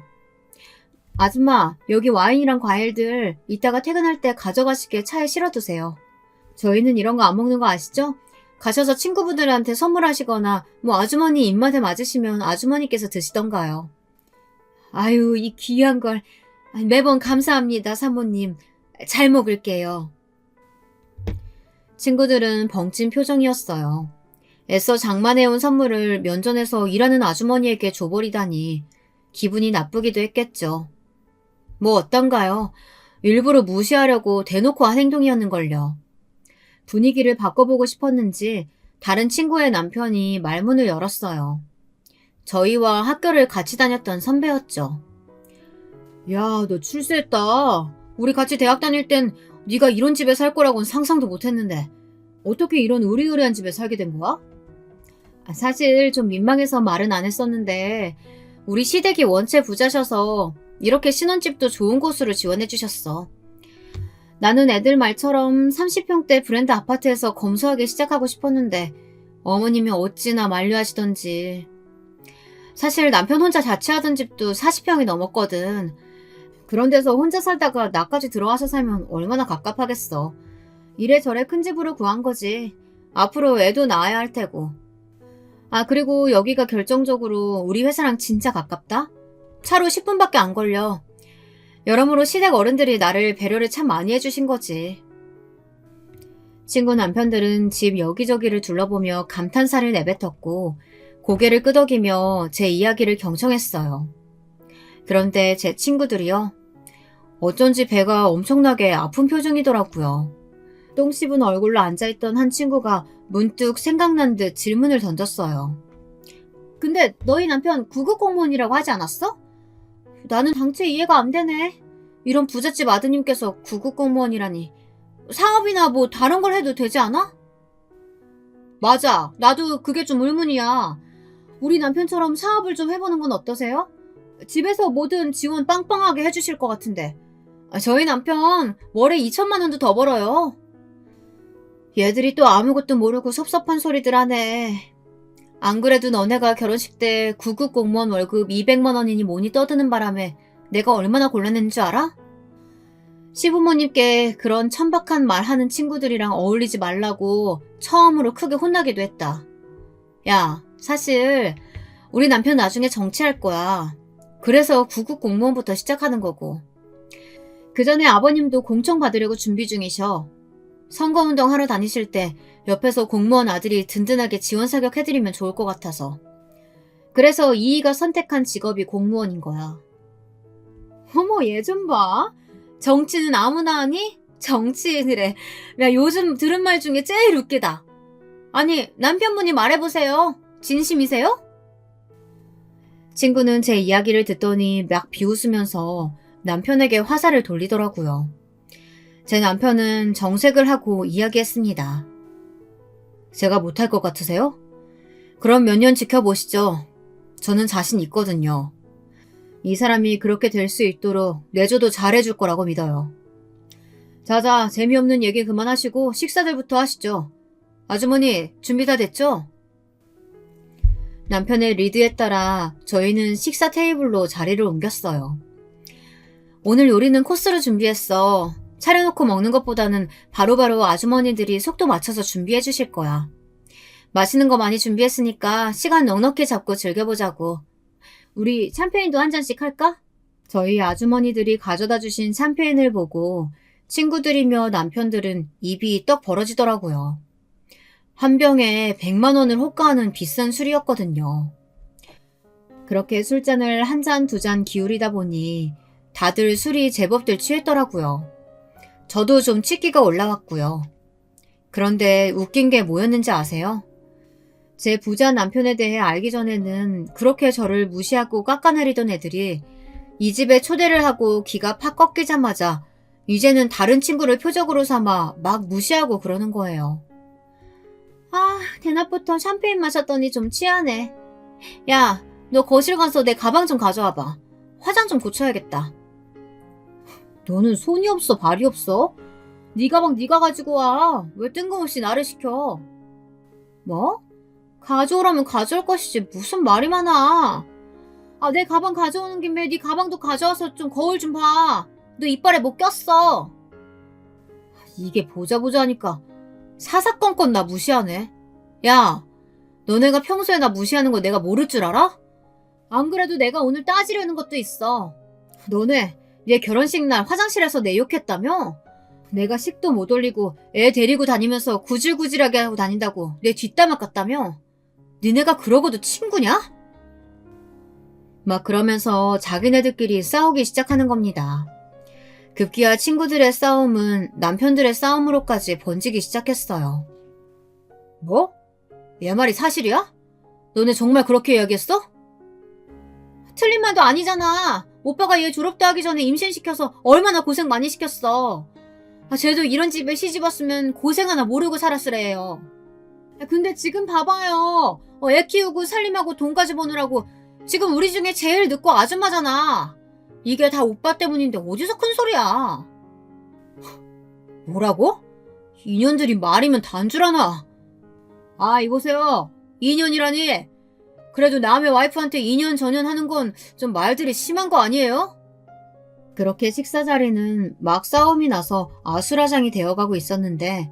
아줌마, 여기 와인이랑 과일들 이따가 퇴근할 때 가져가시게 차에 실어두세요. 저희는 이런 거 안 먹는 거 아시죠? 가셔서 친구분들한테 선물하시거나 뭐 아주머니 입맛에 맞으시면 아주머니께서 드시던가요. 아유, 이 귀한 걸. 매번 감사합니다, 사모님. 잘 먹을게요. 친구들은 벙찐 표정이었어요. 애써 장만해온 선물을 면전에서 일하는 아주머니에게 줘버리다니 기분이 나쁘기도 했겠죠. 뭐 어떤가요? 일부러 무시하려고 대놓고 한 행동이었는걸요. 분위기를 바꿔보고 싶었는지 다른 친구의 남편이 말문을 열었어요. 저희와 학교를 같이 다녔던 선배였죠. 야, 너 출세했다. 우리 같이 대학 다닐 땐 네가 이런 집에 살 거라고는 상상도 못했는데 어떻게 이런 으리으리한 집에 살게 된 거야? 사실 좀 민망해서 말은 안 했었는데 우리 시댁이 원체 부자셔서 이렇게 신혼집도 좋은 곳으로 지원해 주셨어. 나는 애들 말처럼 30평대 브랜드 아파트에서 검소하게 시작하고 싶었는데 어머님이 어찌나 만류하시던지. 사실 남편 혼자 자취하던 집도 40평이 넘었거든. 그런 데서 혼자 살다가 나까지 들어와서 살면 얼마나 갑갑하겠어. 이래저래 큰 집으로 구한 거지. 앞으로 애도 낳아야 할 테고. 그리고 여기가 결정적으로 우리 회사랑 진짜 가깝다? 차로 10분밖에 안 걸려. 여러모로 시댁 어른들이 나를 배려를 참 많이 해주신 거지. 친구 남편들은 집 여기저기를 둘러보며 감탄사를 내뱉었고 고개를 끄덕이며 제 이야기를 경청했어요. 그런데 제 친구들이요. 어쩐지 배가 엄청나게 아픈 표정이더라고요. 똥 씹은 얼굴로 앉아있던 한 친구가 문득 생각난 듯 질문을 던졌어요. 근데 너희 남편 구급 공무원이라고 하지 않았어? 나는 당최 이해가 안 되네. 이런 부잣집 아드님께서 구급 공무원이라니. 사업이나 뭐 다른 걸 해도 되지 않아? 맞아. 나도 그게 좀 의문이야. 우리 남편처럼 사업을 좀 해보는 건 어떠세요? 집에서 뭐든 지원 빵빵하게 해주실 것 같은데. 저희 남편 월에 2천만 원도 더 벌어요. 얘들이 또 아무것도 모르고 섭섭한 소리들 하네. 안 그래도 너네가 결혼식 때 9급 공무원 월급 200만 원이니 뭐니 떠드는 바람에 내가 얼마나 곤란했는 줄 알아? 시부모님께 그런 천박한 말 하는 친구들이랑 어울리지 말라고 처음으로 크게 혼나기도 했다. 야, 사실 우리 남편 나중에 정치할 거야. 그래서 9급 공무원부터 시작하는 거고. 그 전에 아버님도 공청 받으려고 준비 중이셔. 선거운동 하러 다니실 때 옆에서 공무원 아들이 든든하게 지원 사격 해드리면 좋을 것 같아서. 그래서 이이가 선택한 직업이 공무원인 거야. 어머, 얘 좀 봐. 정치는 아무나 하니? 정치인이래. 야, 요즘 들은 말 중에 제일 웃기다. 아니, 남편분이 말해보세요. 진심이세요? 친구는 제 이야기를 듣더니 막 비웃으면서 남편에게 화살을 돌리더라고요. 제 남편은 정색을 하고 이야기했습니다. 제가 못할 것 같으세요? 그럼 몇 년 지켜보시죠. 저는 자신 있거든요. 이 사람이 그렇게 될 수 있도록 내조도 잘해줄 거라고 믿어요. 자자, 재미없는 얘기 그만하시고 식사들부터 하시죠. 아주머니, 준비 다 됐죠? 남편의 리드에 따라 저희는 식사 테이블로 자리를 옮겼어요. 오늘 요리는 코스로 준비했어. 차려놓고 먹는 것보다는 바로바로 아주머니들이 속도 맞춰서 준비해 주실 거야. 맛있는 거 많이 준비했으니까 시간 넉넉히 잡고 즐겨보자고. 우리 샴페인도 한 잔씩 할까? 저희 아주머니들이 가져다 주신 샴페인을 보고 친구들이며 남편들은 입이 떡 벌어지더라고요. 한 병에 100만 원을 호가하는 비싼 술이었거든요. 그렇게 술잔을 한 잔, 두 잔 기울이다 보니 다들 술이 제법들 취했더라고요. 저도 좀 취기가 올라왔고요. 그런데 웃긴 게 뭐였는지 아세요? 제 부자 남편에 대해 알기 전에는 그렇게 저를 무시하고 깎아내리던 애들이 이 집에 초대를 하고 기가 팍 꺾이자마자 이제는 다른 친구를 표적으로 삼아 막 무시하고 그러는 거예요. 아, 대낮부터 샴페인 마셨더니 좀 취하네. 야, 너 거실 가서 내 가방 좀 가져와봐. 화장 좀 고쳐야겠다. 너는 손이 없어 발이 없어? 네 가방 네가 가지고 와. 왜 뜬금없이 나를 시켜? 뭐? 가져오라면 가져올 것이지 무슨 말이 많아. 아, 내 가방 가져오는 김에 네 가방도 가져와서 좀 거울 좀 봐. 너 이빨에 못 꼈어. 이게 보자 하니까 사사건건 나 무시하네. 야, 너네가 평소에 나 무시하는 거 내가 모를 줄 알아? 안 그래도 내가 오늘 따지려는 것도 있어. 너네 얘 결혼식 날 화장실에서 내 욕했다며? 내가 식도 못 올리고 애 데리고 다니면서 구질구질하게 하고 다닌다고 내 뒷담화 깠다며? 니네가 그러고도 친구냐? 막 그러면서 자기네들끼리 싸우기 시작하는 겁니다. 급기야 친구들의 싸움은 남편들의 싸움으로까지 번지기 시작했어요. 뭐? 얘 말이 사실이야? 너네 정말 그렇게 이야기했어? 틀린 말도 아니잖아. 오빠가 얘 졸업도 하기 전에 임신시켜서 얼마나 고생 많이 시켰어. 아, 쟤도 이런 집에 시집 왔으면 고생 하나 모르고 살았으래요. 근데 지금 봐봐요. 애 키우고 살림하고 돈까지 버느라고 지금 우리 중에 제일 늙고 아줌마잖아. 이게 다 오빠 때문인데 어디서 큰 소리야. 뭐라고? 인연들이 말이면 단 줄 아나. 아, 이보세요. 인연이라니. 그래도 남의 와이프한테 인연 전연 하는 건 좀 말들이 심한 거 아니에요? 그렇게 식사 자리는 막 싸움이 나서 아수라장이 되어가고 있었는데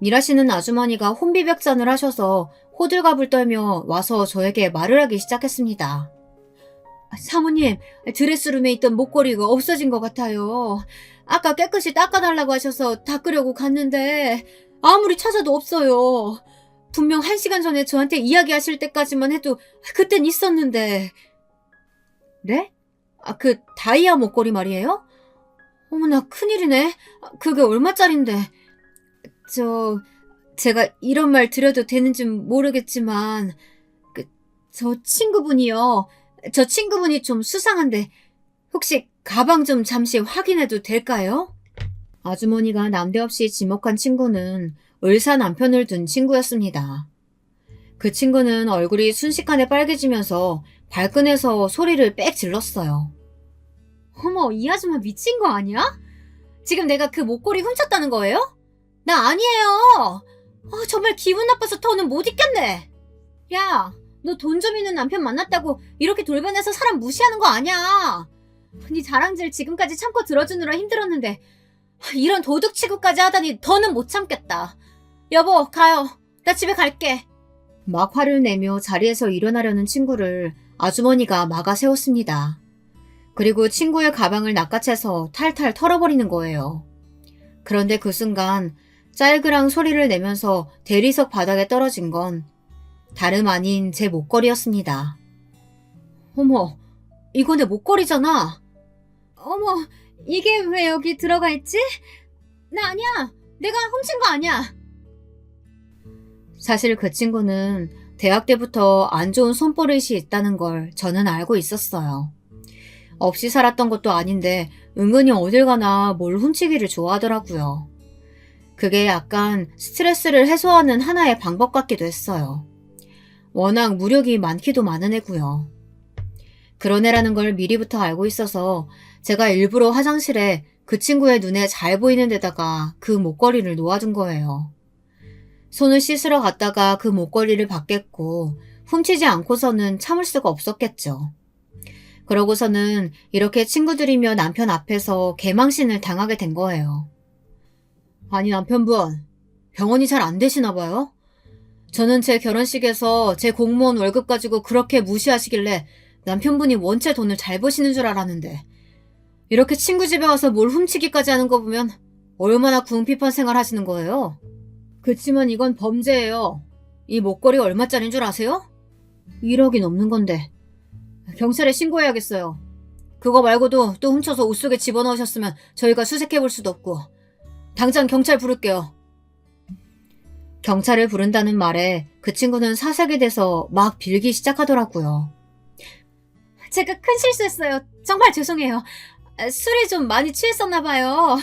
일하시는 아주머니가 혼비백산을 하셔서 호들갑을 떨며 와서 저에게 말을 하기 시작했습니다. 사모님, 드레스룸에 있던 목걸이가 없어진 것 같아요. 아까 깨끗이 닦아달라고 하셔서 닦으려고 갔는데 아무리 찾아도 없어요. 분명 1시간 전에 저한테 이야기하실 때까지만 해도 그땐 있었는데. 네? 아, 그 다이아 목걸이 말이에요? 어머나, 큰일이네. 그게 얼마짜린데. 제가 이런 말 드려도 되는지 모르겠지만 저 친구분이 좀 수상한데 혹시 가방 좀 잠시 확인해도 될까요? 아주머니가 난데없이 지목한 친구는 의사 남편을 둔 친구였습니다. 그 친구는 얼굴이 순식간에 빨개지면서 발끈해서 소리를 빽 질렀어요. 어머, 이 아줌마 미친 거 아니야? 지금 내가 그 목걸이 훔쳤다는 거예요? 나 아니에요. 정말 기분 나빠서 더는 못 있겠네. 야, 너 돈 좀 있는 남편 만났다고 이렇게 돌변해서 사람 무시하는 거 아니야. 네 자랑질 지금까지 참고 들어주느라 힘들었는데 이런 도둑 취급까지 하다니 더는 못 참겠다. 여보, 가요. 나 집에 갈게. 막 화를 내며 자리에서 일어나려는 친구를 아주머니가 막아 세웠습니다. 그리고 친구의 가방을 낚아채서 탈탈 털어버리는 거예요. 그런데 그 순간 짤그랑 소리를 내면서 대리석 바닥에 떨어진 건 다름 아닌 제 목걸이였습니다. 어머, 이거 내 목걸이잖아. 어머, 이게 왜 여기 들어가 있지? 나 아니야. 내가 훔친 거 아니야. 사실 그 친구는 대학 때부터 안 좋은 손버릇이 있다는 걸 저는 알고 있었어요. 없이 살았던 것도 아닌데 은근히 어딜 가나 뭘 훔치기를 좋아하더라고요. 그게 약간 스트레스를 해소하는 하나의 방법 같기도 했어요. 워낙 무력이 많기도 많은 애고요. 그런 애라는 걸 미리부터 알고 있어서 제가 일부러 화장실에 그 친구의 눈에 잘 보이는 데다가 그 목걸이를 놓아둔 거예요. 손을 씻으러 갔다가 그 목걸이를 받겠고 훔치지 않고서는 참을 수가 없었겠죠. 그러고서는 이렇게 친구들이며 남편 앞에서 개망신을 당하게 된 거예요. 아니 남편분, 병원이 잘 안 되시나 봐요? 저는 제 결혼식에서 제 공무원 월급 가지고 그렇게 무시하시길래 남편분이 원체 돈을 잘 버시는 줄 알았는데 이렇게 친구 집에 와서 뭘 훔치기까지 하는 거 보면 얼마나 궁핍한 생활 하시는 거예요? 그치만 이건 범죄예요. 이 목걸이 얼마짜린 줄 아세요? 1억이 넘는 건데. 경찰에 신고해야겠어요. 그거 말고도 또 훔쳐서 옷 속에 집어넣으셨으면 저희가 수색해볼 수도 없고. 당장 경찰 부를게요. 경찰을 부른다는 말에 그 친구는 사색이 돼서 막 빌기 시작하더라고요. 제가 큰 실수했어요. 정말 죄송해요. 술이 좀 많이 취했었나 봐요.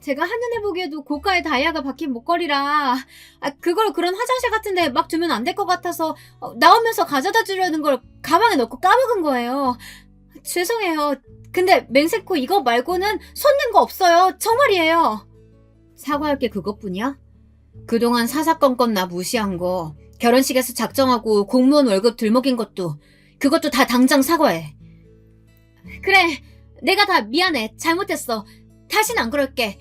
제가 한눈에 보기에도 고가의 다이아가 박힌 목걸이라 그걸 그런 화장실 같은 데 막 두면 안 될 것 같아서 나오면서 가져다 주려는 걸 가방에 넣고 까먹은 거예요. 죄송해요. 근데 맹세코 이거 말고는 손댄 거 없어요. 정말이에요. 사과할 게 그것뿐이야? 그동안 사사건건 나 무시한 거, 결혼식에서 작정하고 공무원 월급 들먹인 것도 그것도 다 당장 사과해. 그래, 내가 다 미안해. 잘못했어. 다신 안 그럴게.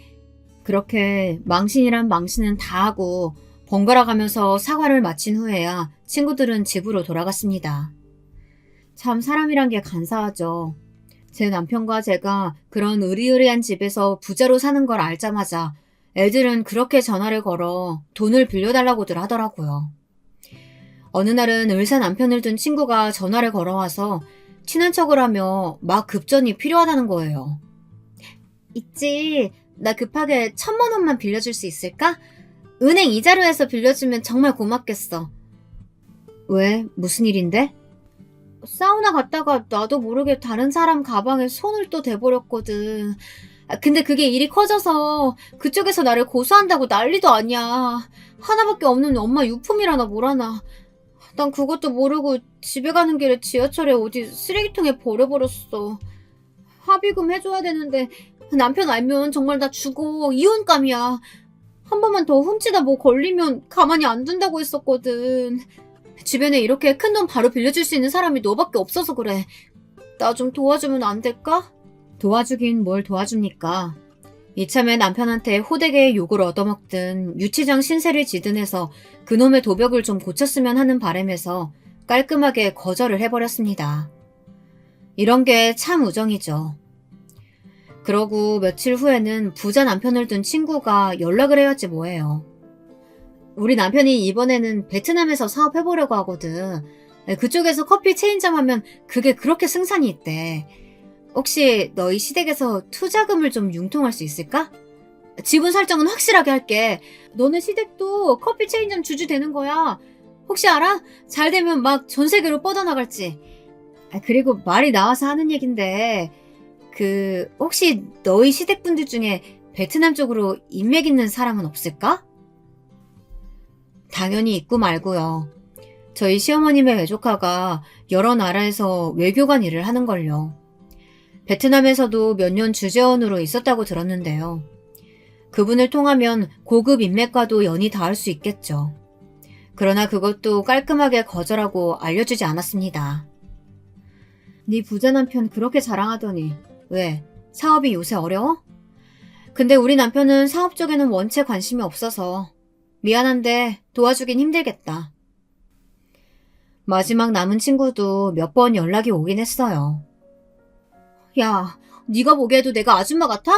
그렇게 망신이란 망신은 다 하고 번갈아 가면서 사과를 마친 후에야 친구들은 집으로 돌아갔습니다. 참 사람이란 게 간사하죠. 제 남편과 제가 그런 으리으리한 집에서 부자로 사는 걸 알자마자 애들은 그렇게 전화를 걸어 돈을 빌려달라고들 하더라고요. 어느 날은 을사 남편을 둔 친구가 전화를 걸어와서 친한 척을 하며 막 급전이 필요하다는 거예요. 있지. 나 급하게 1,000만 원만 빌려줄 수 있을까? 은행 이자로 해서 빌려주면 정말 고맙겠어. 왜? 무슨 일인데? 사우나 갔다가 나도 모르게 다른 사람 가방에 손을 또 대버렸거든. 근데 그게 일이 커져서 그쪽에서 나를 고소한다고 난리도 아니야. 하나밖에 없는 엄마 유품이라나 뭐라나. 난 그것도 모르고 집에 가는 길에 지하철에 어디 쓰레기통에 버려버렸어. 합의금 해줘야 되는데 남편 알면 정말 나 죽어. 이혼감이야. 한 번만 더 훔치다 뭐 걸리면 가만히 안 둔다고 했었거든. 주변에 이렇게 큰돈 바로 빌려줄 수 있는 사람이 너밖에 없어서 그래. 나 좀 도와주면 안 될까? 도와주긴 뭘 도와줍니까? 이참에 남편한테 호되게 욕을 얻어먹든 유치장 신세를 지든 해서 그놈의 도벽을 좀 고쳤으면 하는 바람에서 깔끔하게 거절을 해버렸습니다. 이런 게 참 우정이죠. 그러고 며칠 후에는 부자 남편을 둔 친구가 연락을 해왔지 뭐예요. 우리 남편이 이번에는 베트남에서 사업해보려고 하거든. 그쪽에서 커피 체인점 하면 그게 그렇게 승산이 있대. 혹시 너희 시댁에서 투자금을 좀 융통할 수 있을까? 지분 설정은 확실하게 할게. 너네 시댁도 커피 체인점 주주 되는 거야. 혹시 알아? 잘 되면 막 전 세계로 뻗어나갈지. 그리고 말이 나와서 하는 얘긴데 혹시 너희 시댁분들 중에 베트남 쪽으로 인맥 있는 사람은 없을까? 당연히 있고 말고요. 저희 시어머님의 외조카가 여러 나라에서 외교관 일을 하는걸요. 베트남에서도 몇 년 주재원으로 있었다고 들었는데요. 그분을 통하면 고급 인맥과도 연이 닿을 수 있겠죠. 그러나 그것도 깔끔하게 거절하고 알려주지 않았습니다. 네 부자 남편 그렇게 자랑하더니 왜? 사업이 요새 어려워? 근데 우리 남편은 사업 쪽에는 원체 관심이 없어서 미안한데 도와주긴 힘들겠다. 마지막 남은 친구도 몇 번 연락이 오긴 했어요. 야, 네가 보기에도 내가 아줌마 같아?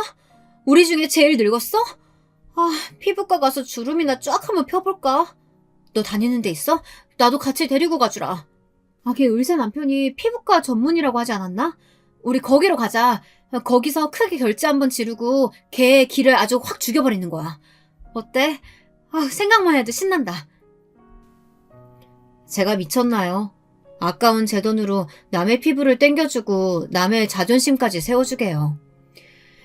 우리 중에 제일 늙었어? 아, 피부과 가서 주름이나 쫙 한번 펴볼까? 너 다니는 데 있어? 나도 같이 데리고 가주라. 아, 걔 을새 남편이 피부과 전문이라고 하지 않았나? 우리 거기로 가자. 거기서 크게 결제 한번 지르고 걔 기를 아주 확 죽여버리는 거야. 어때? 아, 생각만 해도 신난다. 제가 미쳤나요? 아까운 제 돈으로 남의 피부를 땡겨주고 남의 자존심까지 세워주게요.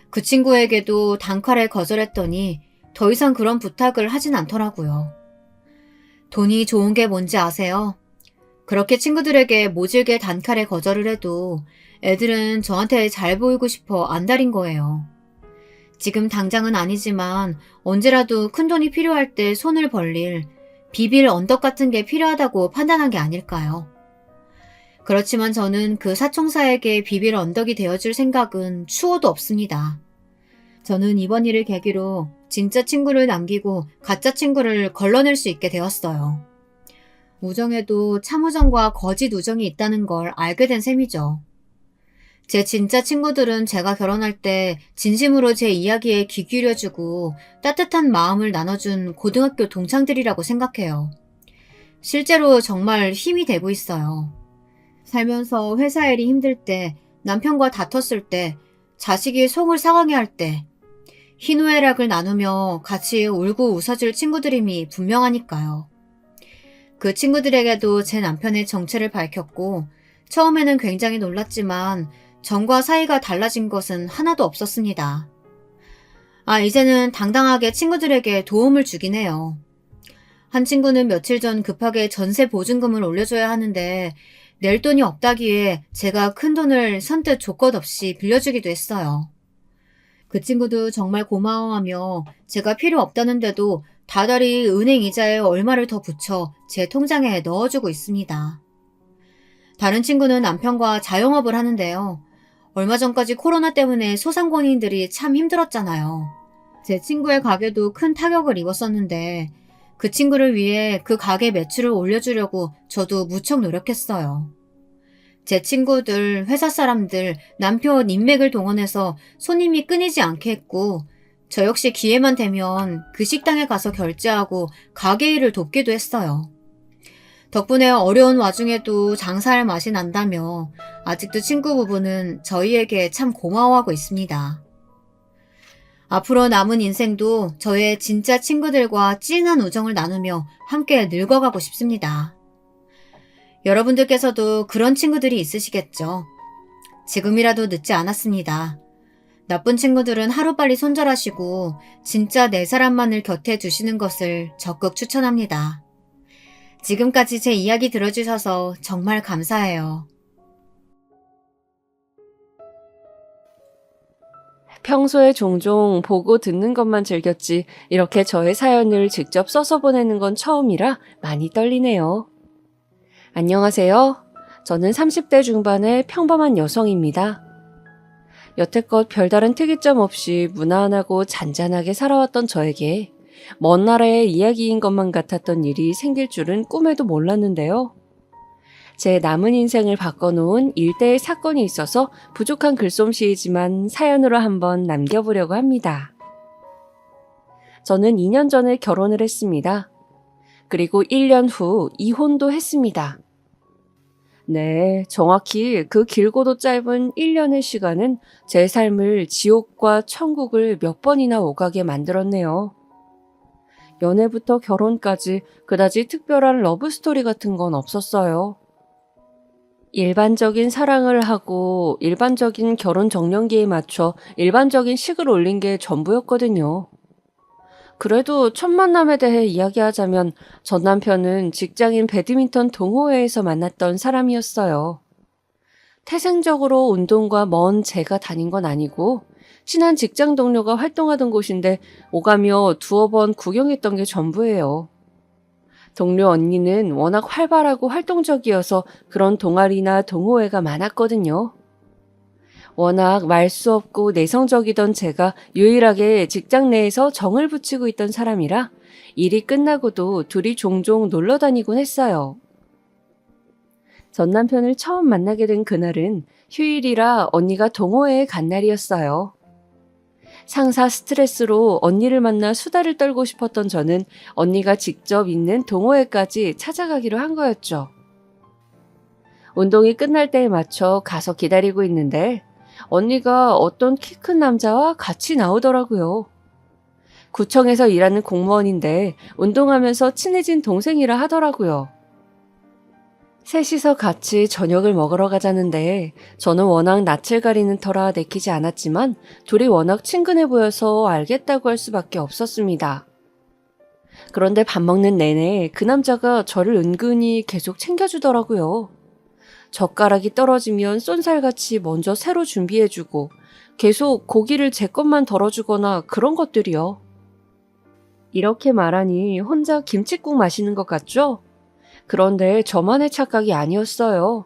그 친구에게도 단칼에 거절했더니 더 이상 그런 부탁을 하진 않더라고요. 돈이 좋은 게 뭔지 아세요? 그렇게 친구들에게 모질게 단칼에 거절을 해도 애들은 저한테 잘 보이고 싶어 안달인 거예요. 지금 당장은 아니지만 언제라도 큰돈이 필요할 때 손을 벌릴 비빌 언덕 같은 게 필요하다고 판단한 게 아닐까요? 그렇지만 저는 그 사총사에게 비빌 언덕이 되어줄 생각은 추호도 없습니다. 저는 이번 일을 계기로 진짜 친구를 남기고 가짜 친구를 걸러낼 수 있게 되었어요. 우정에도 참우정과 거짓 우정이 있다는 걸 알게 된 셈이죠. 제 진짜 친구들은 제가 결혼할 때 진심으로 제 이야기에 귀 기울여주고 따뜻한 마음을 나눠준 고등학교 동창들이라고 생각해요. 실제로 정말 힘이 되고 있어요. 살면서 회사 일이 힘들 때, 남편과 다퉜을 때, 자식이 속을 상하게 할 때, 희노애락을 나누며 같이 울고 웃어줄 친구들임이 분명하니까요. 그 친구들에게도 제 남편의 정체를 밝혔고 처음에는 굉장히 놀랐지만 전과 사이가 달라진 것은 하나도 없었습니다. 아, 이제는 당당하게 친구들에게 도움을 주긴 해요. 한 친구는 며칠 전 급하게 전세 보증금을 올려줘야 하는데 낼 돈이 없다기에 제가 큰 돈을 선뜻 조건 없이 빌려주기도 했어요. 그 친구도 정말 고마워하며 제가 필요 없다는데도 다달이 은행 이자에 얼마를 더 붙여 제 통장에 넣어주고 있습니다. 다른 친구는 남편과 자영업을 하는데요. 얼마 전까지 코로나 때문에 소상공인들이 참 힘들었잖아요. 제 친구의 가게도 큰 타격을 입었었는데 그 친구를 위해 그 가게 매출을 올려주려고 저도 무척 노력했어요. 제 친구들, 회사 사람들, 남편 인맥을 동원해서 손님이 끊이지 않게 했고 저 역시 기회만 되면 그 식당에 가서 결제하고 가게 일을 돕기도 했어요. 덕분에 어려운 와중에도 장사할 맛이 난다며 아직도 친구 부부는 저희에게 참 고마워하고 있습니다. 앞으로 남은 인생도 저의 진짜 친구들과 찐한 우정을 나누며 함께 늙어가고 싶습니다. 여러분들께서도 그런 친구들이 있으시겠죠? 지금이라도 늦지 않았습니다. 나쁜 친구들은 하루빨리 손절하시고 진짜 내 사람만을 곁에 두시는 것을 적극 추천합니다. 지금까지 제 이야기 들어주셔서 정말 감사해요. 평소에 종종 보고 듣는 것만 즐겼지 이렇게 저의 사연을 직접 써서 보내는 건 처음이라 많이 떨리네요. 안녕하세요. 저는 30대 중반의 평범한 여성입니다. 여태껏 별다른 특이점 없이 무난하고 잔잔하게 살아왔던 저에게 먼 나라의 이야기인 것만 같았던 일이 생길 줄은 꿈에도 몰랐는데요. 제 남은 인생을 바꿔놓은 일대의 사건이 있어서 부족한 글솜씨이지만 사연으로 한번 남겨보려고 합니다. 저는 2년 전에 결혼을 했습니다. 그리고 1년 후 이혼도 했습니다. 네, 정확히 그 길고도 짧은 1년의 시간은 제 삶을 지옥과 천국을 몇 번이나 오가게 만들었네요. 연애부터 결혼까지 그다지 특별한 러브스토리 같은 건 없었어요. 일반적인 사랑을 하고 일반적인 결혼 정년기에 맞춰 일반적인 식을 올린 게 전부였거든요. 그래도 첫 만남에 대해 이야기하자면 전 남편은 직장인 배드민턴 동호회에서 만났던 사람이었어요. 태생적으로 운동과 먼 제가 다닌 건 아니고 친한 직장 동료가 활동하던 곳인데 오가며 두어 번 구경했던 게 전부예요. 동료 언니는 워낙 활발하고 활동적이어서 그런 동아리나 동호회가 많았거든요. 워낙 말 수 없고 내성적이던 제가 유일하게 직장 내에서 정을 붙이고 있던 사람이라 일이 끝나고도 둘이 종종 놀러 다니곤 했어요. 전 남편을 처음 만나게 된 그날은 휴일이라 언니가 동호회에 간 날이었어요. 상사 스트레스로 언니를 만나 수다를 떨고 싶었던 저는 언니가 직접 있는 동호회까지 찾아가기로 한 거였죠. 운동이 끝날 때에 맞춰 가서 기다리고 있는데 언니가 어떤 키 큰 남자와 같이 나오더라고요. 구청에서 일하는 공무원인데 운동하면서 친해진 동생이라 하더라고요. 셋이서 같이 저녁을 먹으러 가자는데 저는 워낙 낯을 가리는 터라 내키지 않았지만 둘이 워낙 친근해 보여서 알겠다고 할 수밖에 없었습니다. 그런데 밥 먹는 내내 그 남자가 저를 은근히 계속 챙겨주더라고요. 젓가락이 떨어지면 쏜살같이 먼저 새로 준비해주고 계속 고기를 제 것만 덜어주거나 그런 것들이요. 이렇게 말하니 혼자 김칫국 마시는 것 같죠? 그런데 저만의 착각이 아니었어요.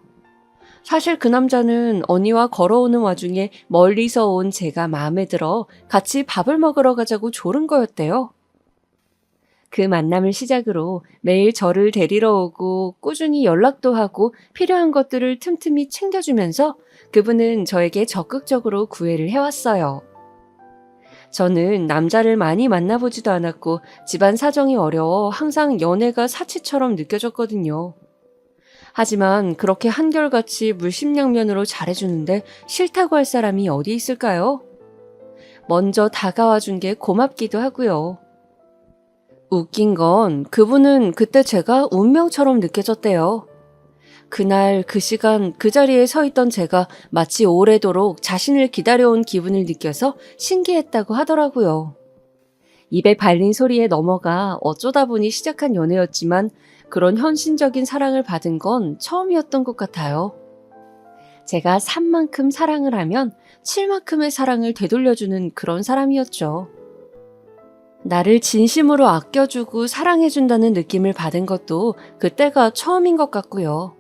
사실 그 남자는 언니와 걸어오는 와중에 멀리서 온 제가 마음에 들어 같이 밥을 먹으러 가자고 조른 거였대요. 그 만남을 시작으로 매일 저를 데리러 오고 꾸준히 연락도 하고 필요한 것들을 틈틈이 챙겨주면서 그분은 저에게 적극적으로 구애를 해왔어요. 저는 남자를 많이 만나보지도 않았고 집안 사정이 어려워 항상 연애가 사치처럼 느껴졌거든요. 하지만 그렇게 한결같이 물심양면으로 잘해주는데 싫다고 할 사람이 어디 있을까요? 먼저 다가와 준 게 고맙기도 하고요. 웃긴 건 그분은 그때 제가 운명처럼 느껴졌대요. 그날 그 시간 그 자리에 서 있던 제가 마치 오래도록 자신을 기다려온 기분을 느껴서 신기했다고 하더라고요. 입에 발린 소리에 넘어가 어쩌다 보니 시작한 연애였지만 그런 현실적인 사랑을 받은 건 처음이었던 것 같아요. 제가 3만큼 사랑을 하면 7만큼의 사랑을 되돌려주는 그런 사람이었죠. 나를 진심으로 아껴주고 사랑해준다는 느낌을 받은 것도 그때가 처음인 것 같고요.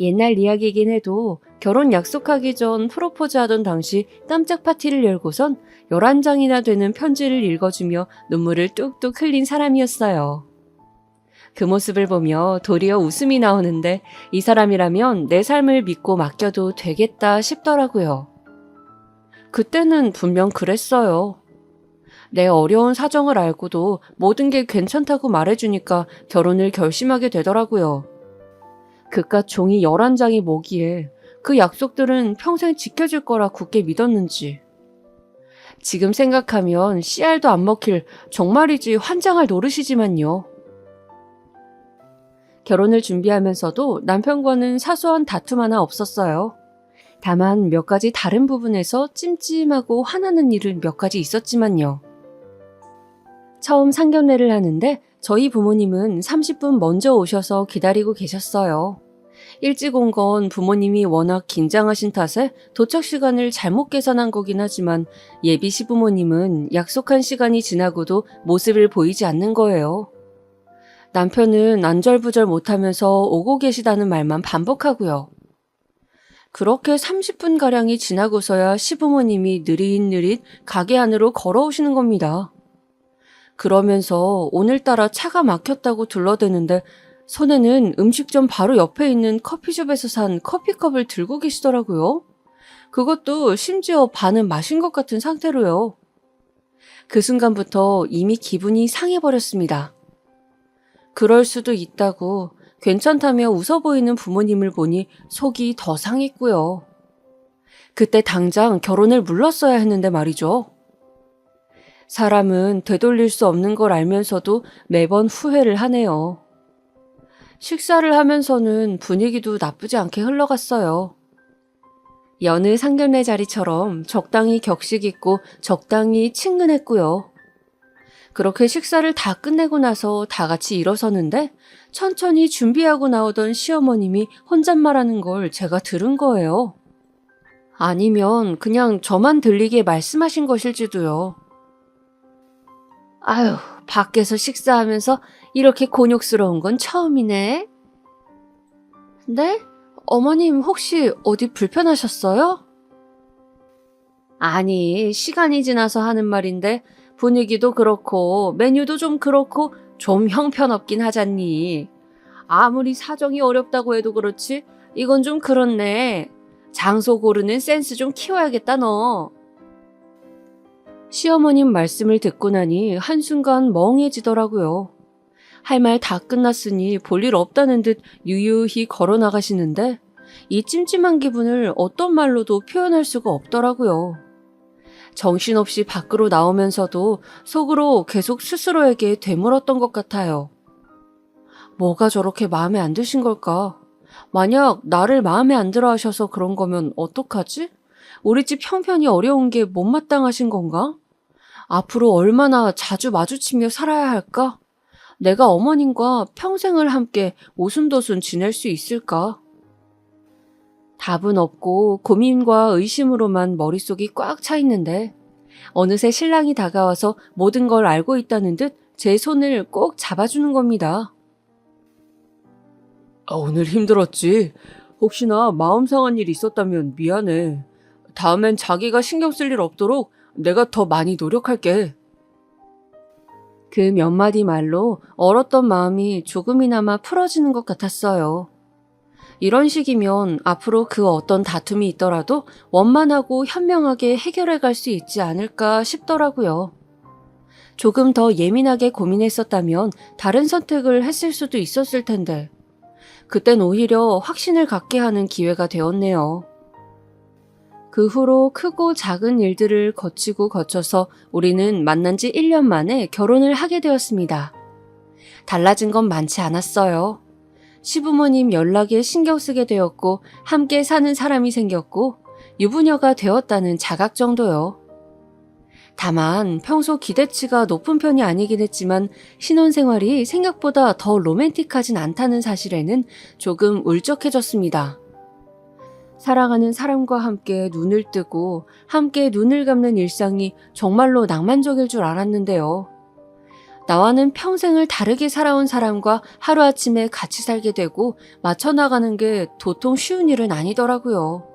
옛날 이야기이긴 해도 결혼 약속하기 전 프로포즈 하던 당시 깜짝 파티를 열고선 11장이나 되는 편지를 읽어주며 눈물을 뚝뚝 흘린 사람이었어요. 그 모습을 보며 도리어 웃음이 나오는데 이 사람이라면 내 삶을 믿고 맡겨도 되겠다 싶더라고요. 그때는 분명 그랬어요. 내 어려운 사정을 알고도 모든 게 괜찮다고 말해주니까 결혼을 결심하게 되더라고요. 그깟 종이 11장이 뭐기에 그 약속들은 평생 지켜질 거라 굳게 믿었는지. 지금 생각하면 씨알도 안 먹힐 정말이지 환장할 노릇이지만요. 결혼을 준비하면서도 남편과는 사소한 다툼 하나 없었어요. 다만 몇 가지 다른 부분에서 찜찜하고 화나는 일은 몇 가지 있었지만요. 처음 상견례를 하는데 저희 부모님은 30분 먼저 오셔서 기다리고 계셨어요. 일찍 온 건 부모님이 워낙 긴장하신 탓에 도착 시간을 잘못 계산한 거긴 하지만 예비 시부모님은 약속한 시간이 지나고도 모습을 보이지 않는 거예요. 남편은 안절부절 못하면서 오고 계시다는 말만 반복하고요. 그렇게 30분가량이 지나고서야 시부모님이 느릿느릿 가게 안으로 걸어오시는 겁니다. 그러면서 오늘따라 차가 막혔다고 둘러대는데 손에는 음식점 바로 옆에 있는 커피숍에서 산 커피컵을 들고 계시더라고요. 그것도 심지어 반은 마신 것 같은 상태로요. 그 순간부터 이미 기분이 상해버렸습니다. 그럴 수도 있다고 괜찮다며 웃어 보이는 부모님을 보니 속이 더 상했고요. 그때 당장 결혼을 물렀어야 했는데 말이죠. 사람은 되돌릴 수 없는 걸 알면서도 매번 후회를 하네요. 식사를 하면서는 분위기도 나쁘지 않게 흘러갔어요. 여느 상견례 자리처럼 적당히 격식 있고 적당히 친근했고요. 그렇게 식사를 다 끝내고 나서 다 같이 일어서는데 천천히 준비하고 나오던 시어머님이 혼잣말하는 걸 제가 들은 거예요. 아니면 그냥 저만 들리게 말씀하신 것일지도요. 아유, 밖에서 식사하면서 이렇게 곤욕스러운 건 처음이네. 네? 어머님 혹시 어디 불편하셨어요? 아니, 시간이 지나서 하는 말인데 분위기도 그렇고 메뉴도 좀 그렇고 좀 형편없긴 하잖니. 아무리 사정이 어렵다고 해도 그렇지 이건 좀 그렇네. 장소 고르는 센스 좀 키워야겠다 너. 시어머님 말씀을 듣고 나니 한순간 멍해지더라고요. 할 말 다 끝났으니 볼 일 없다는 듯 유유히 걸어 나가시는데 이 찜찜한 기분을 어떤 말로도 표현할 수가 없더라고요. 정신없이 밖으로 나오면서도 속으로 계속 스스로에게 되물었던 것 같아요. 뭐가 저렇게 마음에 안 드신 걸까? 만약 나를 마음에 안 들어 하셔서 그런 거면 어떡하지? 우리 집 형편이 어려운 게 못마땅하신 건가? 앞으로 얼마나 자주 마주치며 살아야 할까? 내가 어머님과 평생을 함께 오순도순 지낼 수 있을까? 답은 없고 고민과 의심으로만 머릿속이 꽉 차 있는데 어느새 신랑이 다가와서 모든 걸 알고 있다는 듯 제 손을 꼭 잡아주는 겁니다. 오늘 힘들었지? 혹시나 마음 상한 일 있었다면 미안해. 다음엔 자기가 신경 쓸 일 없도록 내가 더 많이 노력할게. 그 몇 마디 말로 얼었던 마음이 조금이나마 풀어지는 것 같았어요. 이런 식이면 앞으로 그 어떤 다툼이 있더라도 원만하고 현명하게 해결해 갈 수 있지 않을까 싶더라고요. 조금 더 예민하게 고민했었다면 다른 선택을 했을 수도 있었을 텐데, 그땐 오히려 확신을 갖게 하는 기회가 되었네요. 그 후로 크고 작은 일들을 거치고 거쳐서 우리는 만난 지 1년 만에 결혼을 하게 되었습니다. 달라진 건 많지 않았어요. 시부모님 연락에 신경 쓰게 되었고 함께 사는 사람이 생겼고 유부녀가 되었다는 자각 정도요. 다만 평소 기대치가 높은 편이 아니긴 했지만 신혼생활이 생각보다 더 로맨틱하진 않다는 사실에는 조금 울적해졌습니다. 사랑하는 사람과 함께 눈을 뜨고 함께 눈을 감는 일상이 정말로 낭만적일 줄 알았는데요. 나와는 평생을 다르게 살아온 사람과 하루아침에 같이 살게 되고 맞춰나가는 게 도통 쉬운 일은 아니더라고요.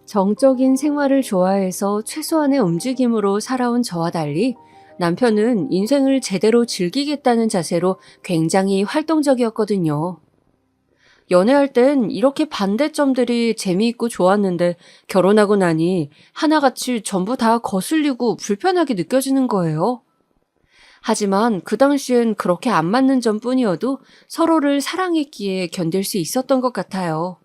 정적인 생활을 좋아해서 최소한의 움직임으로 살아온 저와 달리 남편은 인생을 제대로 즐기겠다는 자세로 굉장히 활동적이었거든요. 연애할 땐 이렇게 반대점들이 재미있고 좋았는데 결혼하고 나니 하나같이 전부 다 거슬리고 불편하게 느껴지는 거예요. 하지만 그 당시엔 그렇게 안 맞는 점뿐이어도 서로를 사랑했기에 견딜 수 있었던 것 같아요.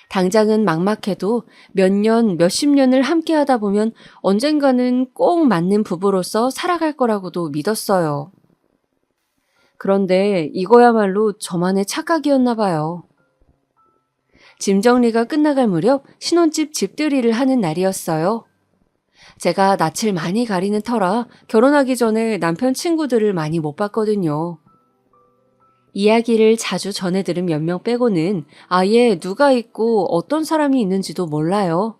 당장은 막막해도 몇 년, 몇십 년을 함께 하다 보면 언젠가는 꼭 맞는 부부로서 살아갈 거라고도 믿었어요. 그런데 이거야말로 저만의 착각이었나 봐요. 짐 정리가 끝나갈 무렵 신혼집 집들이를 하는 날이었어요. 제가 낯을 많이 가리는 터라 결혼하기 전에 남편 친구들을 많이 못 봤거든요. 이야기를 자주 전해 들은 몇 명 빼고는 아예 누가 있고 어떤 사람이 있는지도 몰라요.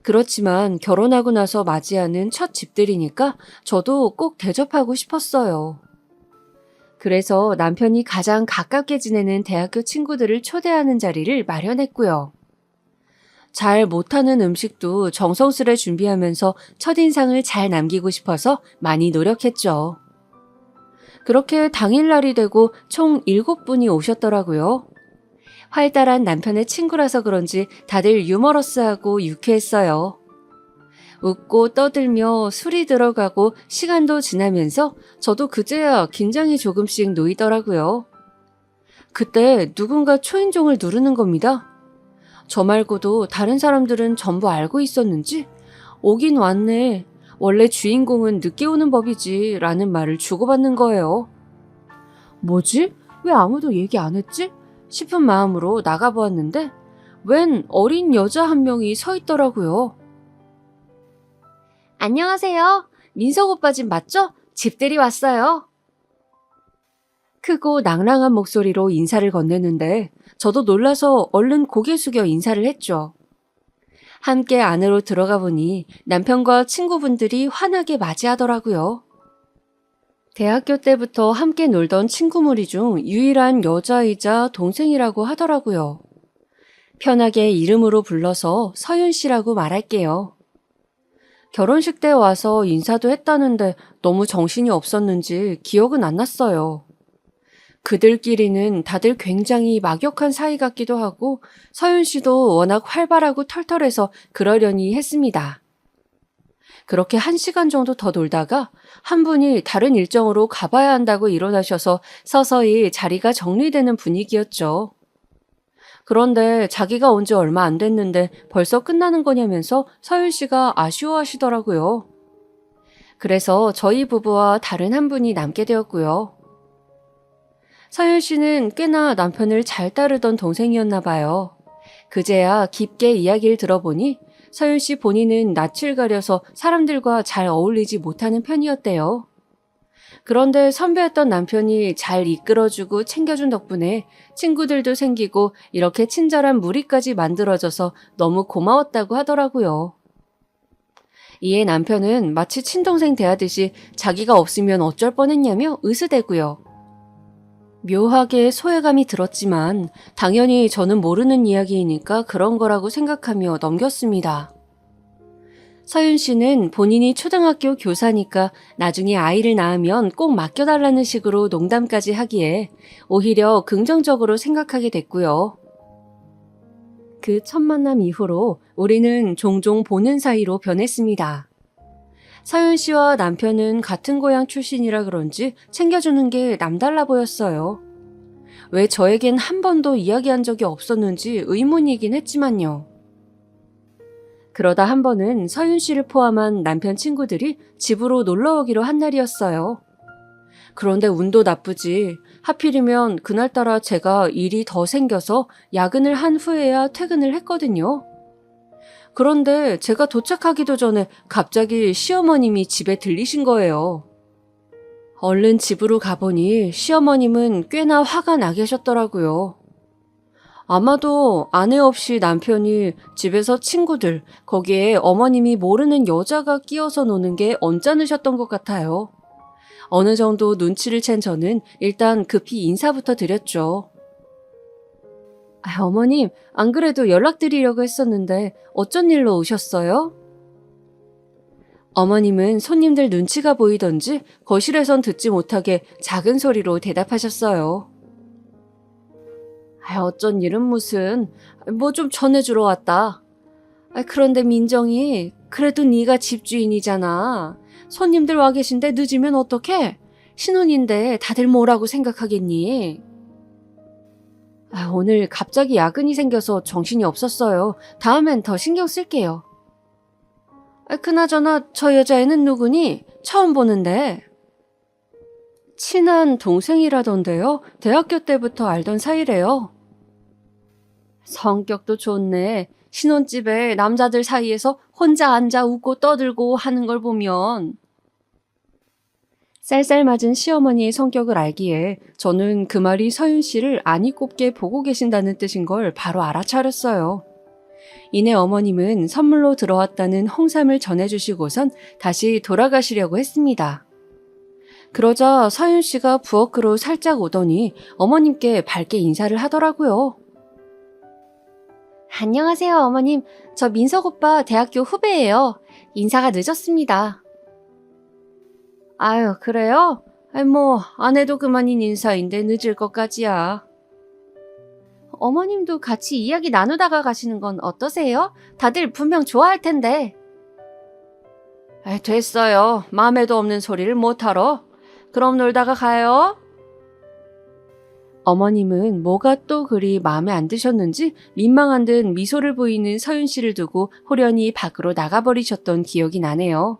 그렇지만 결혼하고 나서 맞이하는 첫 집들이니까 저도 꼭 대접하고 싶었어요. 그래서 남편이 가장 가깝게 지내는 대학교 친구들을 초대하는 자리를 마련했고요. 잘 못하는 음식도 정성스레 준비하면서 첫인상을 잘 남기고 싶어서 많이 노력했죠. 그렇게 당일날이 되고 총 7분이 오셨더라고요. 활달한 남편의 친구라서 그런지 다들 유머러스하고 유쾌했어요. 웃고 떠들며 술이 들어가고 시간도 지나면서 저도 그제야 긴장이 조금씩 놓이더라고요. 그때 누군가 초인종을 누르는 겁니다. 저 말고도 다른 사람들은 전부 알고 있었는지 오긴 왔네. 원래 주인공은 늦게 오는 법이지 라는 말을 주고받는 거예요. 뭐지? 왜 아무도 얘기 안 했지? 싶은 마음으로 나가보았는데 웬 어린 여자 한 명이 서 있더라고요. 안녕하세요. 민석 오빠 집 맞죠? 집들이 왔어요. 크고 낭랑한 목소리로 인사를 건네는데 저도 놀라서 얼른 고개 숙여 인사를 했죠. 함께 안으로 들어가 보니 남편과 친구분들이 환하게 맞이하더라고요. 대학교 때부터 함께 놀던 친구 무리 중 유일한 여자이자 동생이라고 하더라고요. 편하게 이름으로 불러서 서윤 씨라고 말할게요. 결혼식 때 와서 인사도 했다는데 너무 정신이 없었는지 기억은 안 났어요. 그들끼리는 다들 굉장히 막역한 사이 같기도 하고 서윤 씨도 워낙 활발하고 털털해서 그러려니 했습니다. 그렇게 1시간 정도 더 놀다가 한 분이 다른 일정으로 가봐야 한다고 일어나셔서 서서히 자리가 정리되는 분위기였죠. 그런데 자기가 온 지 얼마 안 됐는데 벌써 끝나는 거냐면서 서윤 씨가 아쉬워하시더라고요. 그래서 저희 부부와 다른 한 분이 남게 되었고요. 서윤 씨는 꽤나 남편을 잘 따르던 동생이었나 봐요. 그제야 깊게 이야기를 들어보니 서윤 씨 본인은 낯을 가려서 사람들과 잘 어울리지 못하는 편이었대요. 그런데 선배였던 남편이 잘 이끌어주고 챙겨준 덕분에 친구들도 생기고 이렇게 친절한 무리까지 만들어져서 너무 고마웠다고 하더라고요. 이에 남편은 마치 친동생 대하듯이 자기가 없으면 어쩔 뻔했냐며 으스대고요. 묘하게 소외감이 들었지만 당연히 저는 모르는 이야기이니까 그런 거라고 생각하며 넘겼습니다. 서윤 씨는 본인이 초등학교 교사니까 나중에 아이를 낳으면 꼭 맡겨달라는 식으로 농담까지 하기에 오히려 긍정적으로 생각하게 됐고요. 그 첫 만남 이후로 우리는 종종 보는 사이로 변했습니다. 서윤 씨와 남편은 같은 고향 출신이라 그런지 챙겨주는 게 남달라 보였어요. 왜 저에겐 한 번도 이야기한 적이 없었는지 의문이긴 했지만요. 그러다 한 번은 서윤 씨를 포함한 남편 친구들이 집으로 놀러 오기로 한 날이었어요. 그런데 운도 나쁘지 하필이면 그날따라 제가 일이 더 생겨서 야근을 한 후에야 퇴근을 했거든요. 그런데 제가 도착하기도 전에 갑자기 시어머님이 집에 들리신 거예요. 얼른 집으로 가보니 시어머님은 꽤나 화가 나 계셨더라고요. 아마도 아내 없이 남편이 집에서 친구들, 거기에 어머님이 모르는 여자가 끼어서 노는 게 언짢으셨던 것 같아요. 어느 정도 눈치를 챈 저는 일단 급히 인사부터 드렸죠. 어머님, 안 그래도 연락드리려고 했었는데 어쩐 일로 오셨어요? 어머님은 손님들 눈치가 보이던지 거실에선 듣지 못하게 작은 소리로 대답하셨어요. 어쩐 일은 무슨, 뭐 좀 전해주러 왔다. 그런데 민정이 그래도 네가 집주인이잖아. 손님들 와 계신데 늦으면 어떡해? 신혼인데 다들 뭐라고 생각하겠니? 오늘 갑자기 야근이 생겨서 정신이 없었어요. 다음엔 더 신경 쓸게요. 그나저나 저 여자애는 누구니? 처음 보는데. 친한 동생이라던데요. 대학교 때부터 알던 사이래요. 성격도 좋네. 신혼집에 남자들 사이에서 혼자 앉아 웃고 떠들고 하는 걸 보면. 쌀쌀맞은 시어머니의 성격을 알기에 저는 그 말이 서윤 씨를 안이 꼽게 보고 계신다는 뜻인 걸 바로 알아차렸어요. 이내 어머님은 선물로 들어왔다는 홍삼을 전해주시고선 다시 돌아가시려고 했습니다. 그러자 서윤 씨가 부엌으로 살짝 오더니 어머님께 밝게 인사를 하더라고요. 안녕하세요, 어머님. 저 민석 오빠 대학교 후배예요. 인사가 늦었습니다. 아유, 그래요? 뭐 안 해도 그만인 인사인데 늦을 것까지야. 어머님도 같이 이야기 나누다가 가시는 건 어떠세요? 다들 분명 좋아할 텐데. 됐어요. 마음에도 없는 소리를 못하러. 그럼 놀다가 가요. 어머님은 뭐가 또 그리 마음에 안 드셨는지 민망한 듯 미소를 보이는 서윤 씨를 두고 호련히 밖으로 나가버리셨던 기억이 나네요.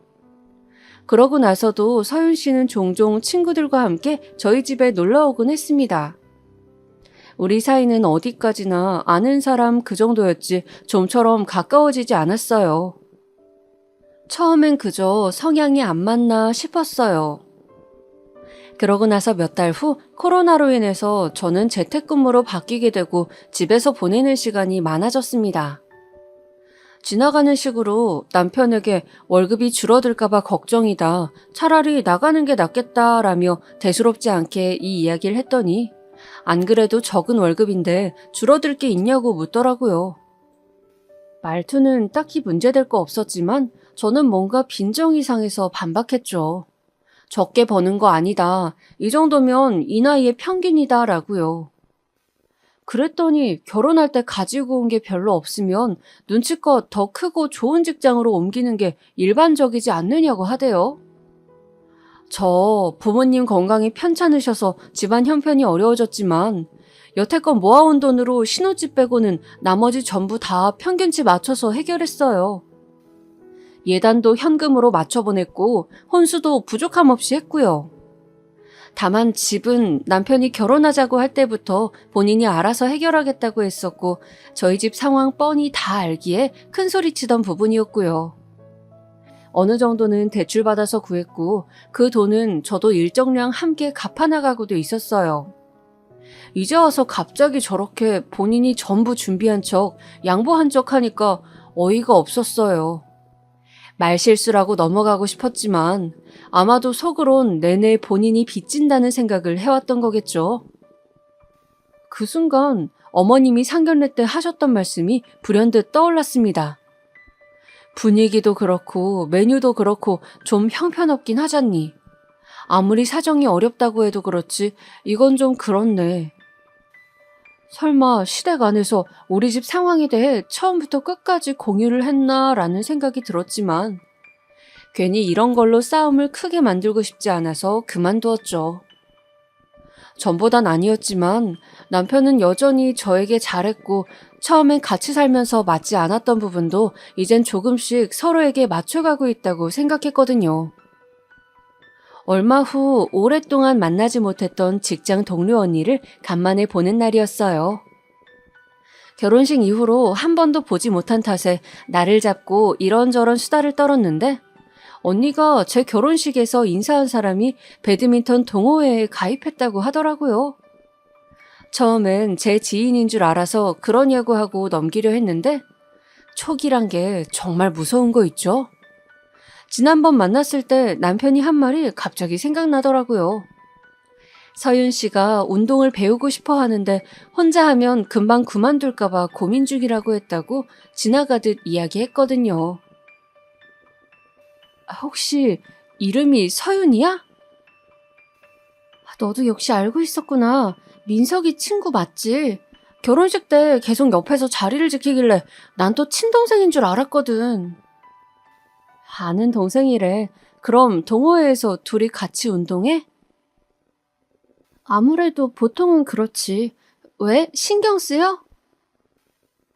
그러고 나서도 서윤 씨는 종종 친구들과 함께 저희 집에 놀러 오곤 했습니다. 우리 사이는 어디까지나 아는 사람 그 정도였지 좀처럼 가까워지지 않았어요. 처음엔 그저 성향이 안 맞나 싶었어요. 그러고 나서 몇 달 후 코로나로 인해서 저는 재택근무로 바뀌게 되고 집에서 보내는 시간이 많아졌습니다. 지나가는 식으로 남편에게 월급이 줄어들까봐 걱정이다. 차라리 나가는 게 낫겠다라며 대수롭지 않게 이 이야기를 했더니 안 그래도 적은 월급인데 줄어들 게 있냐고 묻더라고요. 말투는 딱히 문제될 거 없었지만 저는 뭔가 빈정이 상해서 반박했죠. 적게 버는 거 아니다. 이 정도면 이 나이의 평균이다 라고요. 그랬더니 결혼할 때 가지고 온 게 별로 없으면 눈치껏 더 크고 좋은 직장으로 옮기는 게 일반적이지 않느냐고 하대요. 저 부모님 건강이 편찮으셔서 집안 형편이 어려워졌지만 여태껏 모아온 돈으로 신혼집 빼고는 나머지 전부 다 평균치 맞춰서 해결했어요. 예단도 현금으로 맞춰보냈고 혼수도 부족함 없이 했고요. 다만 집은 남편이 결혼하자고 할 때부터 본인이 알아서 해결하겠다고 했었고 저희 집 상황 뻔히 다 알기에 큰소리치던 부분이었고요. 어느 정도는 대출받아서 구했고 그 돈은 저도 일정량 함께 갚아나가고도 있었어요. 이제 와서 갑자기 저렇게 본인이 전부 준비한 척 양보한 척 하니까 어이가 없었어요. 말실수라고 넘어가고 싶었지만 아마도 속으론 내내 본인이 빚진다는 생각을 해왔던 거겠죠. 그 순간 어머님이 상견례 때 하셨던 말씀이 불현듯 떠올랐습니다. 분위기도 그렇고 메뉴도 그렇고 좀 형편없긴 하잖니. 아무리 사정이 어렵다고 해도 그렇지 이건 좀 그렇네. 설마 시댁 안에서 우리 집 상황에 대해 처음부터 끝까지 공유를 했나라는 생각이 들었지만 괜히 이런 걸로 싸움을 크게 만들고 싶지 않아서 그만두었죠. 전보단 아니었지만 남편은 여전히 저에게 잘했고 처음엔 같이 살면서 맞지 않았던 부분도 이젠 조금씩 서로에게 맞춰가고 있다고 생각했거든요. 얼마 후 오랫동안 만나지 못했던 직장 동료 언니를 간만에 보는 날이었어요. 결혼식 이후로 한 번도 보지 못한 탓에 나를 잡고 이런저런 수다를 떨었는데 언니가 제 결혼식에서 인사한 사람이 배드민턴 동호회에 가입했다고 하더라고요. 처음엔 제 지인인 줄 알아서 그러냐고 하고 넘기려 했는데 촉이란 게 정말 무서운 거 있죠? 지난번 만났을 때 남편이 한 말이 갑자기 생각나더라고요. 서윤 씨가 운동을 배우고 싶어 하는데 혼자 하면 금방 그만둘까봐 고민 중이라고 했다고 지나가듯 이야기했거든요. 혹시 이름이 서윤이야? 너도 역시 알고 있었구나. 민석이 친구 맞지? 결혼식 때 계속 옆에서 자리를 지키길래 난 또 친동생인 줄 알았거든. 아는 동생이래. 그럼 동호회에서 둘이 같이 운동해? 아무래도 보통은 그렇지. 왜? 신경 쓰여?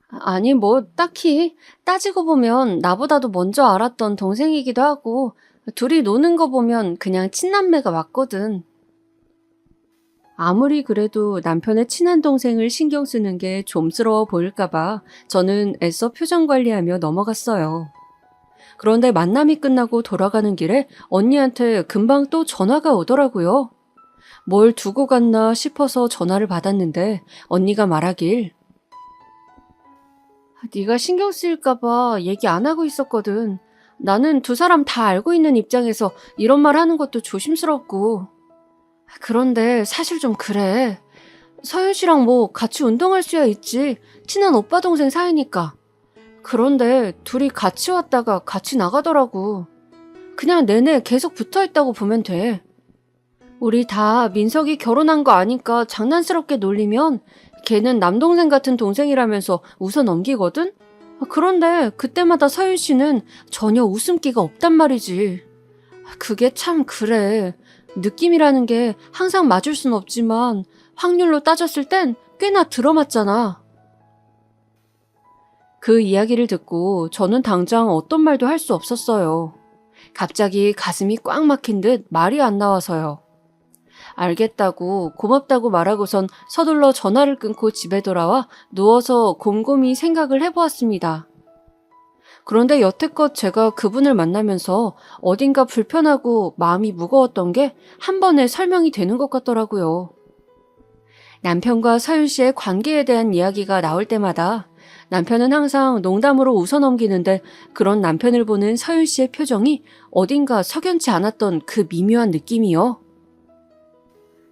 아니, 뭐, 딱히. 따지고 보면 나보다도 먼저 알았던 동생이기도 하고, 둘이 노는 거 보면 그냥 친남매가 맞거든. 아무리 그래도 남편의 친한 동생을 신경 쓰는 게 좀스러워 보일까봐 저는 애써 표정 관리하며 넘어갔어요. 그런데 만남이 끝나고 돌아가는 길에 언니한테 금방 또 전화가 오더라고요. 뭘 두고 갔나 싶어서 전화를 받았는데 언니가 말하길 네가 신경 쓰일까봐 얘기 안 하고 있었거든. 나는 두 사람 다 알고 있는 입장에서 이런 말 하는 것도 조심스럽고. 그런데 사실 좀 그래. 서윤 씨랑 뭐 같이 운동할 수야 있지. 친한 오빠 동생 사이니까. 그런데 둘이 같이 왔다가 같이 나가더라고. 그냥 내내 계속 붙어있다고 보면 돼. 우리 다 민석이 결혼한 거 아니까 장난스럽게 놀리면 걔는 남동생 같은 동생이라면서 웃어 넘기거든? 그런데 그때마다 서윤 씨는 전혀 웃음기가 없단 말이지. 그게 참 그래. 느낌이라는 게 항상 맞을 순 없지만 확률로 따졌을 땐 꽤나 들어맞잖아. 그 이야기를 듣고 저는 당장 어떤 말도 할 수 없었어요. 갑자기 가슴이 꽉 막힌 듯 말이 안 나와서요. 알겠다고 고맙다고 말하고선 서둘러 전화를 끊고 집에 돌아와 누워서 곰곰이 생각을 해보았습니다. 그런데 여태껏 제가 그분을 만나면서 어딘가 불편하고 마음이 무거웠던 게 한 번에 설명이 되는 것 같더라고요. 남편과 서윤 씨의 관계에 대한 이야기가 나올 때마다 남편은 항상 농담으로 웃어넘기는데 그런 남편을 보는 서윤 씨의 표정이 어딘가 석연치 않았던 그 미묘한 느낌이요.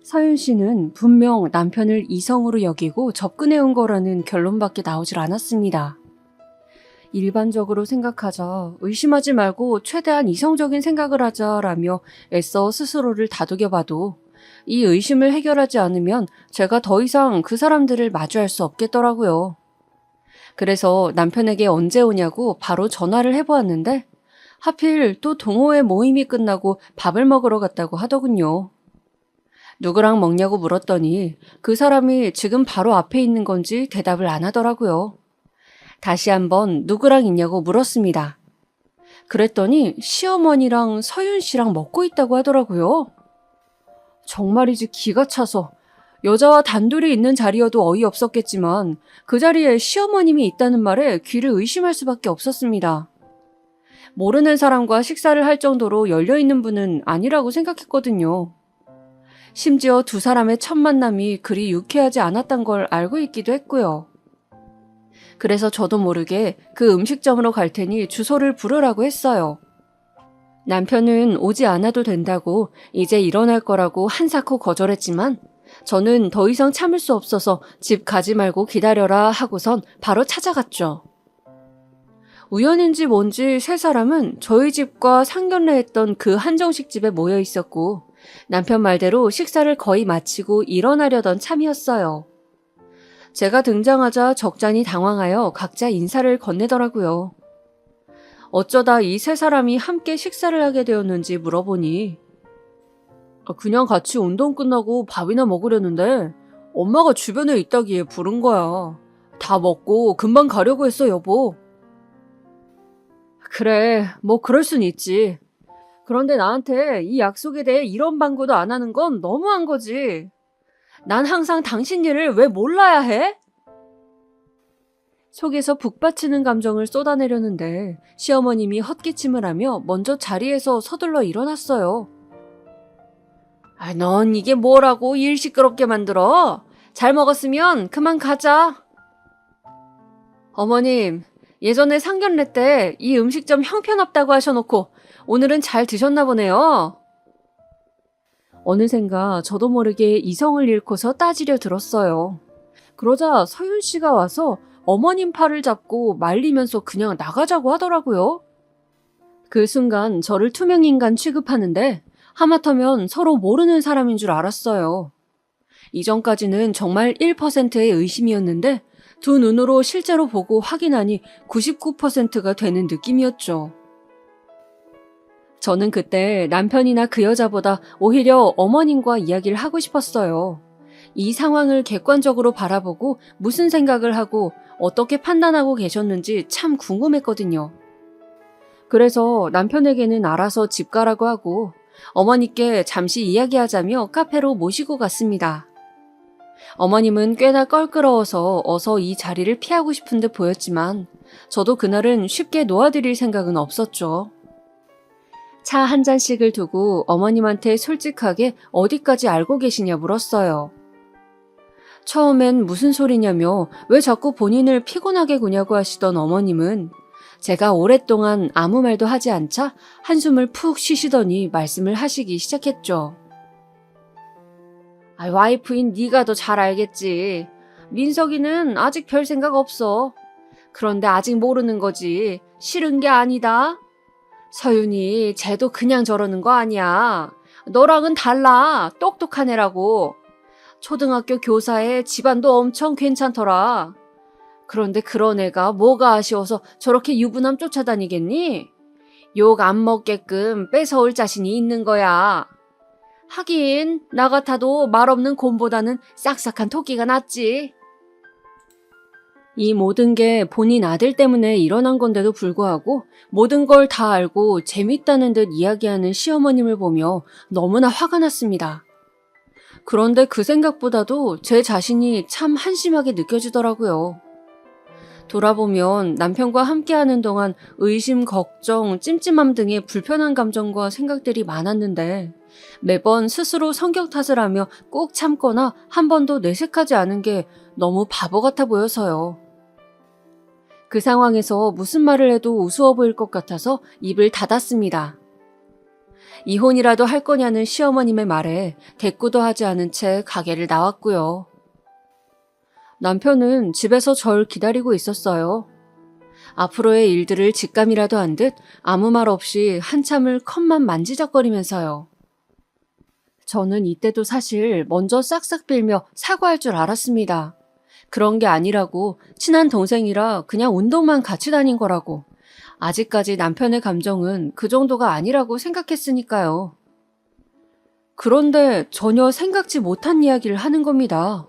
서윤 씨는 분명 남편을 이성으로 여기고 접근해온 거라는 결론밖에 나오질 않았습니다. 일반적으로 생각하자, 의심하지 말고 최대한 이성적인 생각을 하자라며 애써 스스로를 다독여봐도 이 의심을 해결하지 않으면 제가 더 이상 그 사람들을 마주할 수 없겠더라고요. 그래서 남편에게 언제 오냐고 바로 전화를 해보았는데 하필 또 동호회 모임이 끝나고 밥을 먹으러 갔다고 하더군요. 누구랑 먹냐고 물었더니 그 사람이 지금 바로 앞에 있는 건지 대답을 안 하더라고요. 다시 한번 누구랑 있냐고 물었습니다. 그랬더니 시어머니랑 서윤 씨랑 먹고 있다고 하더라고요. 정말이지 기가 차서 여자와 단둘이 있는 자리여도 어이없었겠지만 그 자리에 시어머님이 있다는 말에 귀를 의심할 수밖에 없었습니다. 모르는 사람과 식사를 할 정도로 열려있는 분은 아니라고 생각했거든요. 심지어 두 사람의 첫 만남이 그리 유쾌하지 않았던 걸 알고 있기도 했고요. 그래서 저도 모르게 그 음식점으로 갈 테니 주소를 부르라고 했어요. 남편은 오지 않아도 된다고 이제 일어날 거라고 한사코 거절했지만 저는 더 이상 참을 수 없어서 집 가지 말고 기다려라 하고선 바로 찾아갔죠. 우연인지 뭔지 세 사람은 저희 집과 상견례했던 그 한정식 집에 모여 있었고 남편 말대로 식사를 거의 마치고 일어나려던 참이었어요. 제가 등장하자 적잖이 당황하여 각자 인사를 건네더라고요. 어쩌다 이 세 사람이 함께 식사를 하게 되었는지 물어보니 그냥 같이 운동 끝나고 밥이나 먹으려는데 엄마가 주변에 있다기에 부른 거야. 다 먹고 금방 가려고 했어, 여보. 그래, 뭐 그럴 순 있지. 그런데 나한테 이 약속에 대해 이런 방구도 안 하는 건 너무한 거지. 난 항상 당신 일을 왜 몰라야 해? 속에서 북받치는 감정을 쏟아내려는데 시어머님이 헛기침을 하며 먼저 자리에서 서둘러 일어났어요. 넌 이게 뭐라고 일 시끄럽게 만들어? 잘 먹었으면 그만 가자. 어머님, 예전에 상견례 때 이 음식점 형편없다고 하셔놓고 오늘은 잘 드셨나 보네요. 어느샌가 저도 모르게 이성을 잃고서 따지려 들었어요. 그러자 서윤 씨가 와서 어머님 팔을 잡고 말리면서 그냥 나가자고 하더라고요. 그 순간 저를 투명인간 취급하는데 하마터면 서로 모르는 사람인 줄 알았어요. 이전까지는 정말 1%의 의심이었는데 두 눈으로 실제로 보고 확인하니 99%가 되는 느낌이었죠. 저는 그때 남편이나 그 여자보다 오히려 어머님과 이야기를 하고 싶었어요. 이 상황을 객관적으로 바라보고 무슨 생각을 하고 어떻게 판단하고 계셨는지 참 궁금했거든요. 그래서 남편에게는 알아서 집 가라고 하고 어머니께 잠시 이야기하자며 카페로 모시고 갔습니다. 어머님은 꽤나 껄끄러워서 어서 이 자리를 피하고 싶은 듯 보였지만 저도 그날은 쉽게 놓아드릴 생각은 없었죠. 차 한 잔씩을 두고 어머님한테 솔직하게 어디까지 알고 계시냐 물었어요. 처음엔 무슨 소리냐며 왜 자꾸 본인을 피곤하게 구냐고 하시던 어머님은 제가 오랫동안 아무 말도 하지 않자 한숨을 푹 쉬시더니 말씀을 하시기 시작했죠. 와이프인 네가 더 잘 알겠지. 민석이는 아직 별 생각 없어. 그런데 아직 모르는 거지. 싫은 게 아니다. 서윤이 쟤도 그냥 저러는 거 아니야. 너랑은 달라. 똑똑한 애라고. 초등학교 교사에 집안도 엄청 괜찮더라. 그런데 그런 애가 뭐가 아쉬워서 저렇게 유부남 쫓아다니겠니? 욕 안 먹게끔 뺏어올 자신이 있는 거야. 하긴 나 같아도 말 없는 곰보다는 싹싹한 토끼가 낫지. 이 모든 게 본인 아들 때문에 일어난 건데도 불구하고 모든 걸 다 알고 재밌다는 듯 이야기하는 시어머님을 보며 너무나 화가 났습니다. 그런데 그 생각보다도 제 자신이 참 한심하게 느껴지더라고요. 돌아보면 남편과 함께하는 동안 의심, 걱정, 찜찜함 등의 불편한 감정과 생각들이 많았는데 매번 스스로 성격 탓을 하며 꾹 참거나 한 번도 내색하지 않은 게 너무 바보 같아 보여서요. 그 상황에서 무슨 말을 해도 우스워 보일 것 같아서 입을 닫았습니다. 이혼이라도 할 거냐는 시어머님의 말에 대꾸도 하지 않은 채 가게를 나왔고요. 남편은 집에서 절 기다리고 있었어요. 앞으로의 일들을 직감이라도 한 듯 아무 말 없이 한참을 컵만 만지작거리면서요. 저는 이때도 사실 먼저 싹싹 빌며 사과할 줄 알았습니다. 그런 게 아니라고, 친한 동생이라 그냥 운동만 같이 다닌 거라고. 아직까지 남편의 감정은 그 정도가 아니라고 생각했으니까요. 그런데 전혀 생각지 못한 이야기를 하는 겁니다.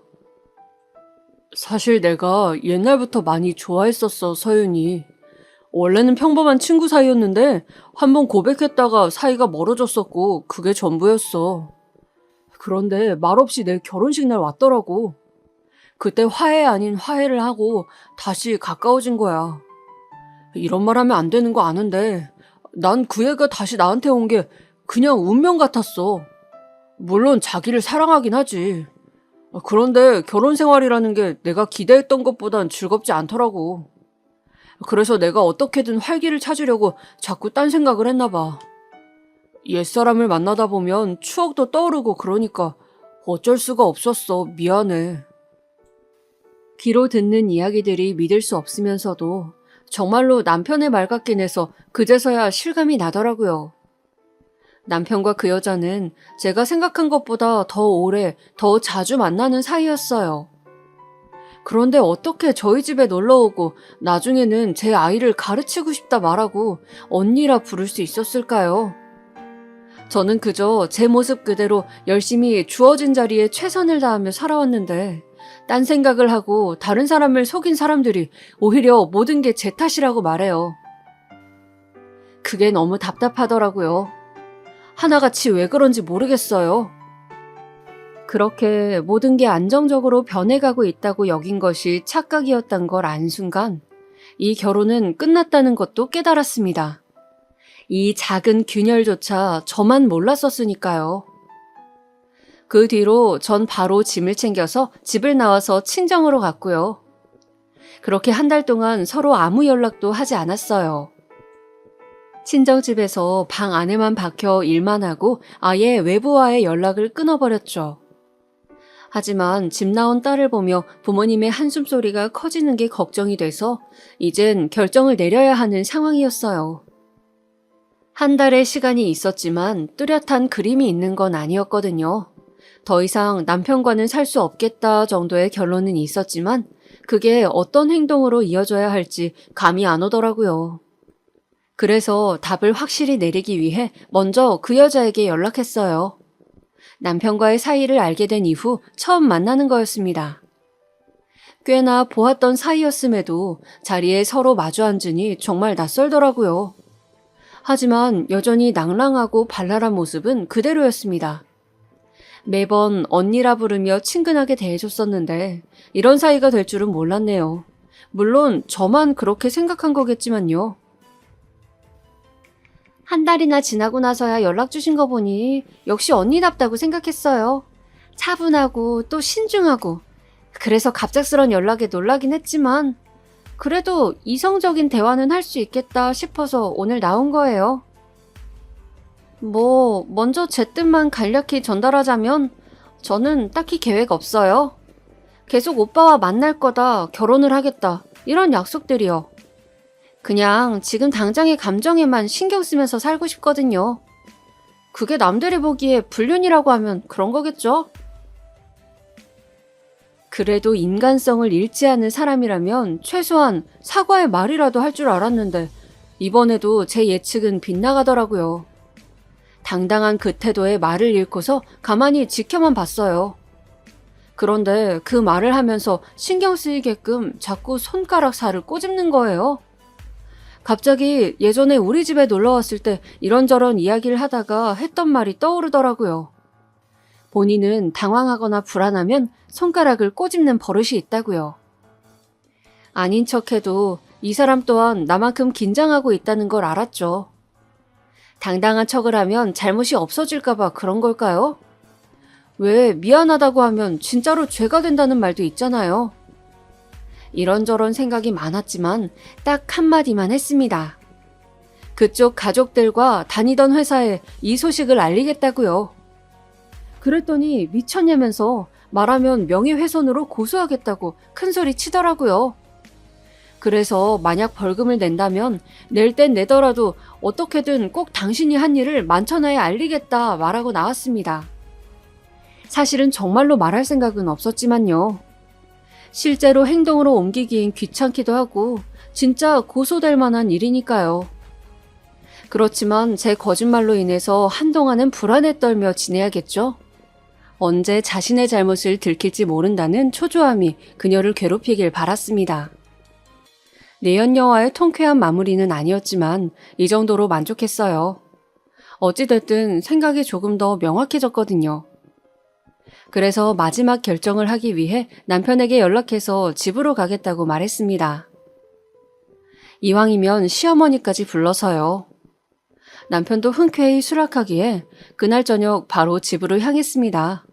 사실 내가 옛날부터 많이 좋아했었어, 서윤이. 원래는 평범한 친구 사이였는데 한번 고백했다가 사이가 멀어졌었고 그게 전부였어. 그런데 말없이 내 결혼식 날 왔더라고. 그때 화해 아닌 화해를 하고 다시 가까워진 거야. 이런 말 하면 안 되는 거 아는데 난 그 애가 다시 나한테 온 게 그냥 운명 같았어. 물론 자기를 사랑하긴 하지. 그런데 결혼 생활이라는 게 내가 기대했던 것보단 즐겁지 않더라고. 그래서 내가 어떻게든 활기를 찾으려고 자꾸 딴 생각을 했나 봐. 옛사람을 만나다 보면 추억도 떠오르고 그러니까 어쩔 수가 없었어. 미안해. 귀로 듣는 이야기들이 믿을 수 없으면서도 정말로 남편의 말 같긴 해서 그제서야 실감이 나더라고요. 남편과 그 여자는 제가 생각한 것보다 더 오래, 더 자주 만나는 사이였어요. 그런데 어떻게 저희 집에 놀러오고 나중에는 제 아이를 가르치고 싶다 말하고 언니라 부를 수 있었을까요? 저는 그저 제 모습 그대로 열심히 주어진 자리에 최선을 다하며 살아왔는데 딴 생각을 하고 다른 사람을 속인 사람들이 오히려 모든 게 제 탓이라고 말해요. 그게 너무 답답하더라고요. 하나같이 왜 그런지 모르겠어요. 그렇게 모든 게 안정적으로 변해가고 있다고 여긴 것이 착각이었단 걸 안 순간 이 결혼은 끝났다는 것도 깨달았습니다. 이 작은 균열조차 저만 몰랐었으니까요. 그 뒤로 전 바로 짐을 챙겨서 집을 나와서 친정으로 갔고요. 그렇게 한 달 동안 서로 아무 연락도 하지 않았어요. 친정집에서 방 안에만 박혀 일만 하고 아예 외부와의 연락을 끊어버렸죠. 하지만 집 나온 딸을 보며 부모님의 한숨소리가 커지는 게 걱정이 돼서 이젠 결정을 내려야 하는 상황이었어요. 한 달의 시간이 있었지만 뚜렷한 그림이 있는 건 아니었거든요. 더 이상 남편과는 살 수 없겠다 정도의 결론은 있었지만 그게 어떤 행동으로 이어져야 할지 감이 안 오더라고요. 그래서 답을 확실히 내리기 위해 먼저 그 여자에게 연락했어요. 남편과의 사이를 알게 된 이후 처음 만나는 거였습니다. 꽤나 보았던 사이였음에도 자리에 서로 마주 앉으니 정말 낯설더라고요. 하지만 여전히 낭랑하고 발랄한 모습은 그대로였습니다. 매번 언니라 부르며 친근하게 대해줬었는데 이런 사이가 될 줄은 몰랐네요. 물론 저만 그렇게 생각한 거겠지만요. 한 달이나 지나고 나서야 연락 주신 거 보니 역시 언니답다고 생각했어요. 차분하고 또 신중하고. 그래서 갑작스런 연락에 놀라긴 했지만 그래도 이성적인 대화는 할 수 있겠다 싶어서 오늘 나온 거예요. 먼저 제 뜻만 간략히 전달하자면 저는 딱히 계획 없어요. 계속 오빠와 만날 거다, 결혼을 하겠다, 이런 약속들이요. 그냥 지금 당장의 감정에만 신경 쓰면서 살고 싶거든요. 그게 남들이 보기에 불륜이라고 하면 그런 거겠죠? 그래도 인간성을 잃지 않은 사람이라면 최소한 사과의 말이라도 할 줄 알았는데 이번에도 제 예측은 빗나가더라고요. 당당한 그 태도에 말을 잃고서 가만히 지켜만 봤어요. 그런데 그 말을 하면서 신경 쓰이게끔 자꾸 손가락 살을 꼬집는 거예요. 갑자기 예전에 우리 집에 놀러 왔을 때 이런저런 이야기를 하다가 했던 말이 떠오르더라고요. 본인은 당황하거나 불안하면 손가락을 꼬집는 버릇이 있다고요. 아닌 척해도 이 사람 또한 나만큼 긴장하고 있다는 걸 알았죠. 당당한 척을 하면 잘못이 없어질까봐 그런 걸까요? 왜 미안하다고 하면 진짜로 죄가 된다는 말도 있잖아요. 이런저런 생각이 많았지만 딱 한마디만 했습니다. 그쪽 가족들과 다니던 회사에 이 소식을 알리겠다고요. 그랬더니 미쳤냐면서 말하면 명예훼손으로 고소하겠다고 큰소리 치더라고요. 그래서 만약 벌금을 낸다면 낼 땐 내더라도 어떻게든 꼭 당신이 한 일을 만천하에 알리겠다 말하고 나왔습니다. 사실은 정말로 말할 생각은 없었지만요. 실제로 행동으로 옮기긴 귀찮기도 하고 진짜 고소될 만한 일이니까요. 그렇지만 제 거짓말로 인해서 한동안은 불안에 떨며 지내야겠죠? 언제 자신의 잘못을 들킬지 모른다는 초조함이 그녀를 괴롭히길 바랐습니다. 내연 영화의 통쾌한 마무리는 아니었지만 이 정도로 만족했어요. 어찌됐든 생각이 조금 더 명확해졌거든요. 그래서 마지막 결정을 하기 위해 남편에게 연락해서 집으로 가겠다고 말했습니다. 이왕이면 시어머니까지 불러서요. 남편도 흔쾌히 수락하기에 그날 저녁 바로 집으로 향했습니다.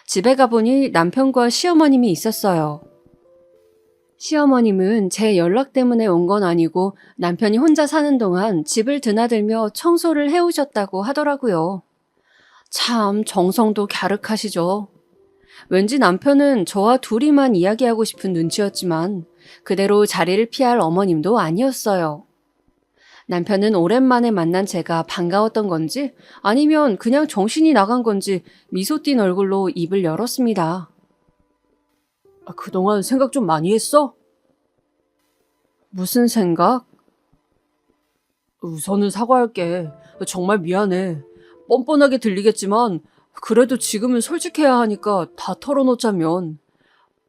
집에 가보니 남편과 시어머님이 있었어요. 시어머님은 제 연락 때문에 온 건 아니고 남편이 혼자 사는 동안 집을 드나들며 청소를 해오셨다고 하더라고요. 참 정성도 갸륵하시죠. 왠지 남편은 저와 둘이만 이야기하고 싶은 눈치였지만 그대로 자리를 피할 어머님도 아니었어요. 남편은 오랜만에 만난 제가 반가웠던 건지 아니면 그냥 정신이 나간 건지 미소 띤 얼굴로 입을 열었습니다. 그동안 생각 좀 많이 했어? 무슨 생각? 우선은 사과할게. 정말 미안해. 뻔뻔하게 들리겠지만 그래도 지금은 솔직해야 하니까 다 털어놓자면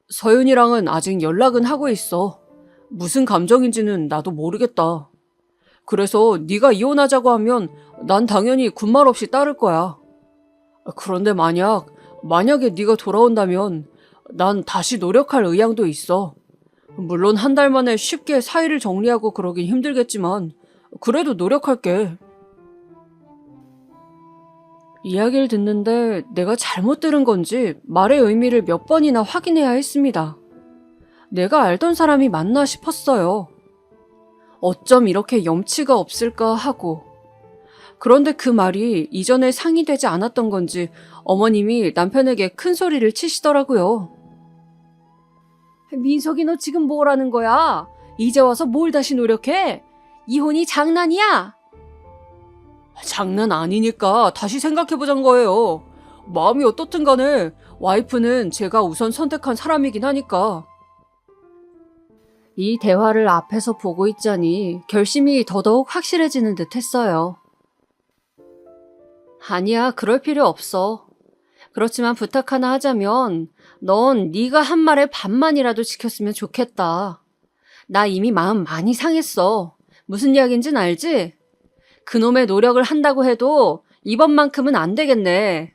서윤이랑은 아직 연락은 하고 있어. 무슨 감정인지는 나도 모르겠다. 그래서 네가 이혼하자고 하면 난 당연히 군말 없이 따를 거야. 그런데 만약에 네가 돌아온다면 난 다시 노력할 의향도 있어. 물론 한 달 만에 쉽게 사이를 정리하고 그러긴 힘들겠지만 그래도 노력할게. 이야기를 듣는데 내가 잘못 들은 건지 말의 의미를 몇 번이나 확인해야 했습니다. 내가 알던 사람이 맞나 싶었어요. 어쩜 이렇게 염치가 없을까 하고. 그런데 그 말이 이전에 상의되지 않았던 건지 어머님이 남편에게 큰 소리를 치시더라고요. 민석이 너 지금 뭐라는 거야? 이제 와서 뭘 다시 노력해? 이혼이 장난이야? 장난 아니니까 다시 생각해보자는 거예요. 마음이 어떻든 간에 와이프는 제가 우선 선택한 사람이긴 하니까. 이 대화를 앞에서 보고 있자니 결심이 더더욱 확실해지는 듯 했어요. 아니야, 그럴 필요 없어. 그렇지만 부탁 하나 하자면 넌 네가 한 말의 반만이라도 지켰으면 좋겠다. 나 이미 마음 많이 상했어. 무슨 이야기인진 알지? 그놈의 노력을 한다고 해도 이번만큼은 안 되겠네.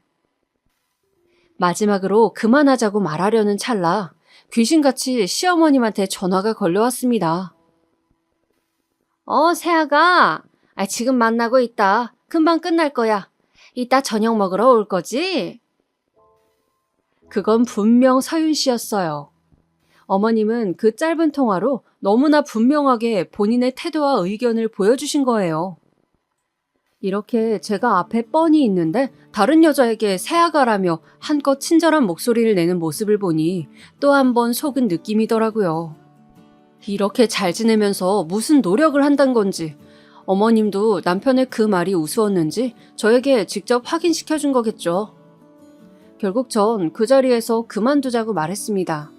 마지막으로 그만하자고 말하려는 찰나 귀신같이 시어머님한테 전화가 걸려왔습니다. 세아가, 지금 만나고 있다. 금방 끝날 거야. 이따 저녁 먹으러 올 거지? 그건 분명 서윤 씨였어요. 어머님은 그 짧은 통화로 너무나 분명하게 본인의 태도와 의견을 보여주신 거예요. 이렇게 제가 앞에 뻔히 있는데 다른 여자에게 세아가라며 한껏 친절한 목소리를 내는 모습을 보니 또 한 번 속은 느낌이더라고요. 이렇게 잘 지내면서 무슨 노력을 한단 건지 어머님도 남편의 그 말이 우스웠는지 저에게 직접 확인시켜준 거겠죠. 결국 전 그 자리에서 그만두자고 말했습니다.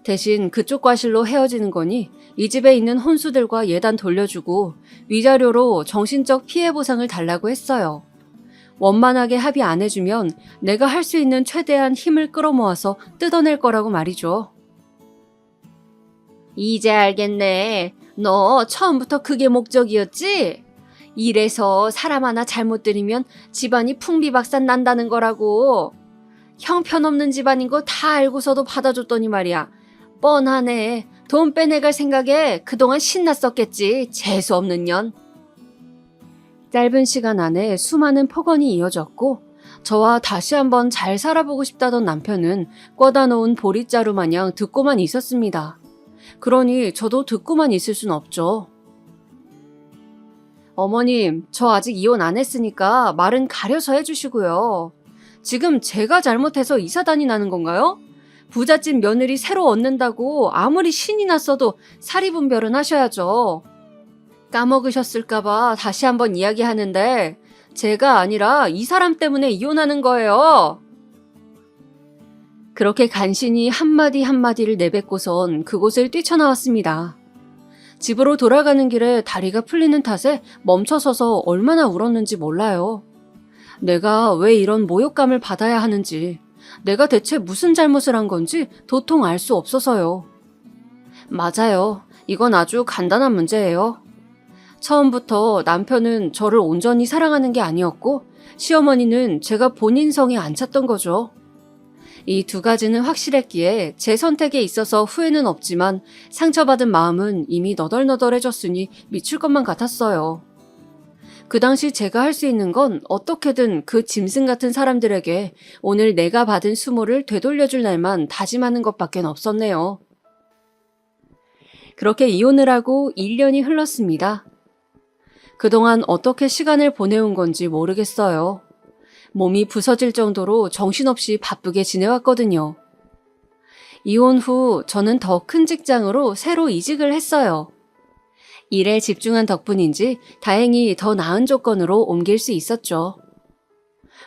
대신 그쪽 과실로 헤어지는 거니 이 집에 있는 혼수들과 예단 돌려주고 위자료로 정신적 피해 보상을 달라고 했어요. 원만하게 합의 안 해주면 내가 할 수 있는 최대한 힘을 끌어모아서 뜯어낼 거라고 말이죠. 이제 알겠네. 너 처음부터 그게 목적이었지? 이래서 사람 하나 잘못 들이면 집안이 풍비박산 난다는 거라고. 형편없는 집안인 거 다 알고서도 받아줬더니 말이야. 뻔하네. 돈 빼내갈 생각에 그동안 신났었겠지. 재수없는 년. 짧은 시간 안에 수많은 폭언이 이어졌고 저와 다시 한번 잘 살아보고 싶다던 남편은 꿔다 놓은 보릿자루 마냥 듣고만 있었습니다. 그러니 저도 듣고만 있을 순 없죠. 어머님, 저 아직 이혼 안 했으니까 말은 가려서 해주시고요. 지금 제가 잘못해서 이사단이 나는 건가요? 부잣집 며느리 새로 얻는다고 아무리 신이 났어도 사리분별은 하셔야죠. 까먹으셨을까봐 다시 한번 이야기하는데 제가 아니라 이 사람 때문에 이혼하는 거예요. 그렇게 간신히 한마디 한마디를 내뱉고선 그곳을 뛰쳐나왔습니다. 집으로 돌아가는 길에 다리가 풀리는 탓에 멈춰서서 얼마나 울었는지 몰라요. 내가 왜 이런 모욕감을 받아야 하는지, 내가 대체 무슨 잘못을 한 건지 도통 알 수 없어서요. 맞아요. 이건 아주 간단한 문제예요. 처음부터 남편은 저를 온전히 사랑하는 게 아니었고 시어머니는 제가 본인 성에 안 찼던 거죠. 이 두 가지는 확실했기에 제 선택에 있어서 후회는 없지만 상처받은 마음은 이미 너덜너덜해졌으니 미칠 것만 같았어요. 그 당시 제가 할 수 있는 건 어떻게든 그 짐승 같은 사람들에게 오늘 내가 받은 수모를 되돌려줄 날만 다짐하는 것밖엔 없었네요. 그렇게 이혼을 하고 1년이 흘렀습니다. 그동안 어떻게 시간을 보내온 건지 모르겠어요. 몸이 부서질 정도로 정신없이 바쁘게 지내왔거든요. 이혼 후 저는 더 큰 직장으로 새로 이직을 했어요. 일에 집중한 덕분인지 다행히 더 나은 조건으로 옮길 수 있었죠.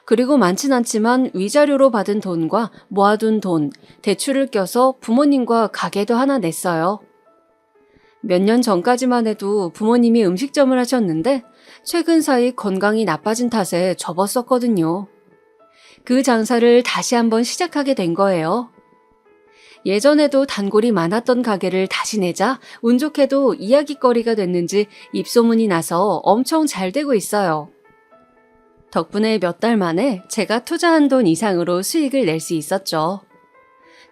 그리고 많진 않지만 위자료로 받은 돈과 모아둔 돈, 대출을 껴서 부모님과 가게도 하나 냈어요. 몇 년 전까지만 해도 부모님이 음식점을 하셨는데 최근 사이 건강이 나빠진 탓에 접었었거든요. 그 장사를 다시 한번 시작하게 된 거예요. 예전에도 단골이 많았던 가게를 다시 내자 운 좋게도 이야깃거리가 됐는지 입소문이 나서 엄청 잘 되고 있어요. 덕분에 몇 달 만에 제가 투자한 돈 이상으로 수익을 낼 수 있었죠.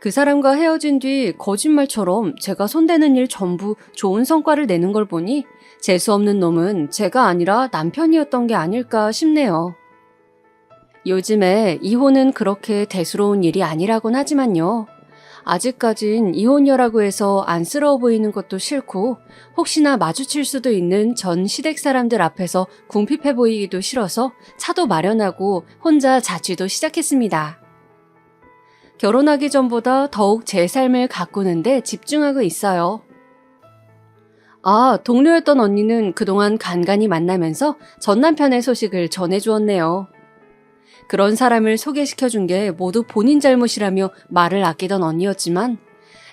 그 사람과 헤어진 뒤 거짓말처럼 제가 손대는 일 전부 좋은 성과를 내는 걸 보니 재수없는 놈은 제가 아니라 남편이었던 게 아닐까 싶네요. 요즘에 이혼은 그렇게 대수로운 일이 아니라곤 하지만요. 아직까진 이혼녀라고 해서 안쓰러워 보이는 것도 싫고 혹시나 마주칠 수도 있는 전 시댁 사람들 앞에서 궁핍해 보이기도 싫어서 차도 마련하고 혼자 자취도 시작했습니다. 결혼하기 전보다 더욱 제 삶을 가꾸는데 집중하고 있어요. 동료였던 언니는 그동안 간간히 만나면서 전 남편의 소식을 전해주었네요. 그런 사람을 소개시켜준 게 모두 본인 잘못이라며 말을 아끼던 언니였지만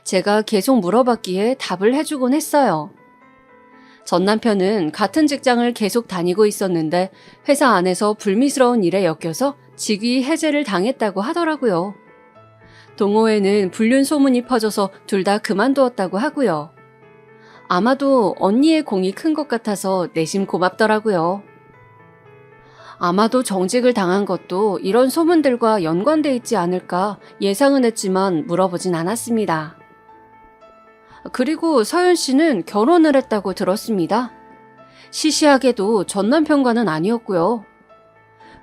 제가 계속 물어봤기에 답을 해주곤 했어요. 전 남편은 같은 직장을 계속 다니고 있었는데 회사 안에서 불미스러운 일에 엮여서 직위 해제를 당했다고 하더라고요. 동호회는 불륜 소문이 퍼져서 둘 다 그만두었다고 하고요. 아마도 언니의 공이 큰 것 같아서 내심 고맙더라고요. 아마도 정직을 당한 것도 이런 소문들과 연관돼 있지 않을까 예상은 했지만 물어보진 않았습니다. 그리고 서윤 씨는 결혼을 했다고 들었습니다. 시시하게도 전 남편과는 아니었고요.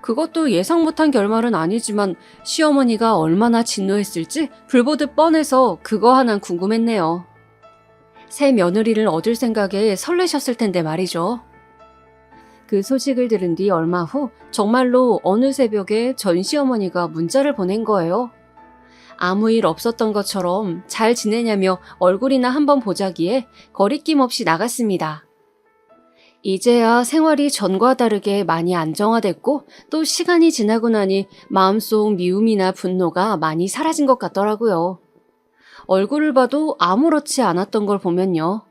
그것도 예상 못한 결말은 아니지만 시어머니가 얼마나 진노했을지 불보듯 뻔해서 그거 하나 궁금했네요. 새 며느리를 얻을 생각에 설레셨을 텐데 말이죠. 그 소식을 들은 뒤 얼마 후 정말로 어느 새벽에 전 시어머니가 문자를 보낸 거예요. 아무 일 없었던 것처럼 잘 지내냐며 얼굴이나 한번 보자기에 거리낌 없이 나갔습니다. 이제야 생활이 전과 다르게 많이 안정화됐고 또 시간이 지나고 나니 마음속 미움이나 분노가 많이 사라진 것 같더라고요. 얼굴을 봐도 아무렇지 않았던 걸 보면요.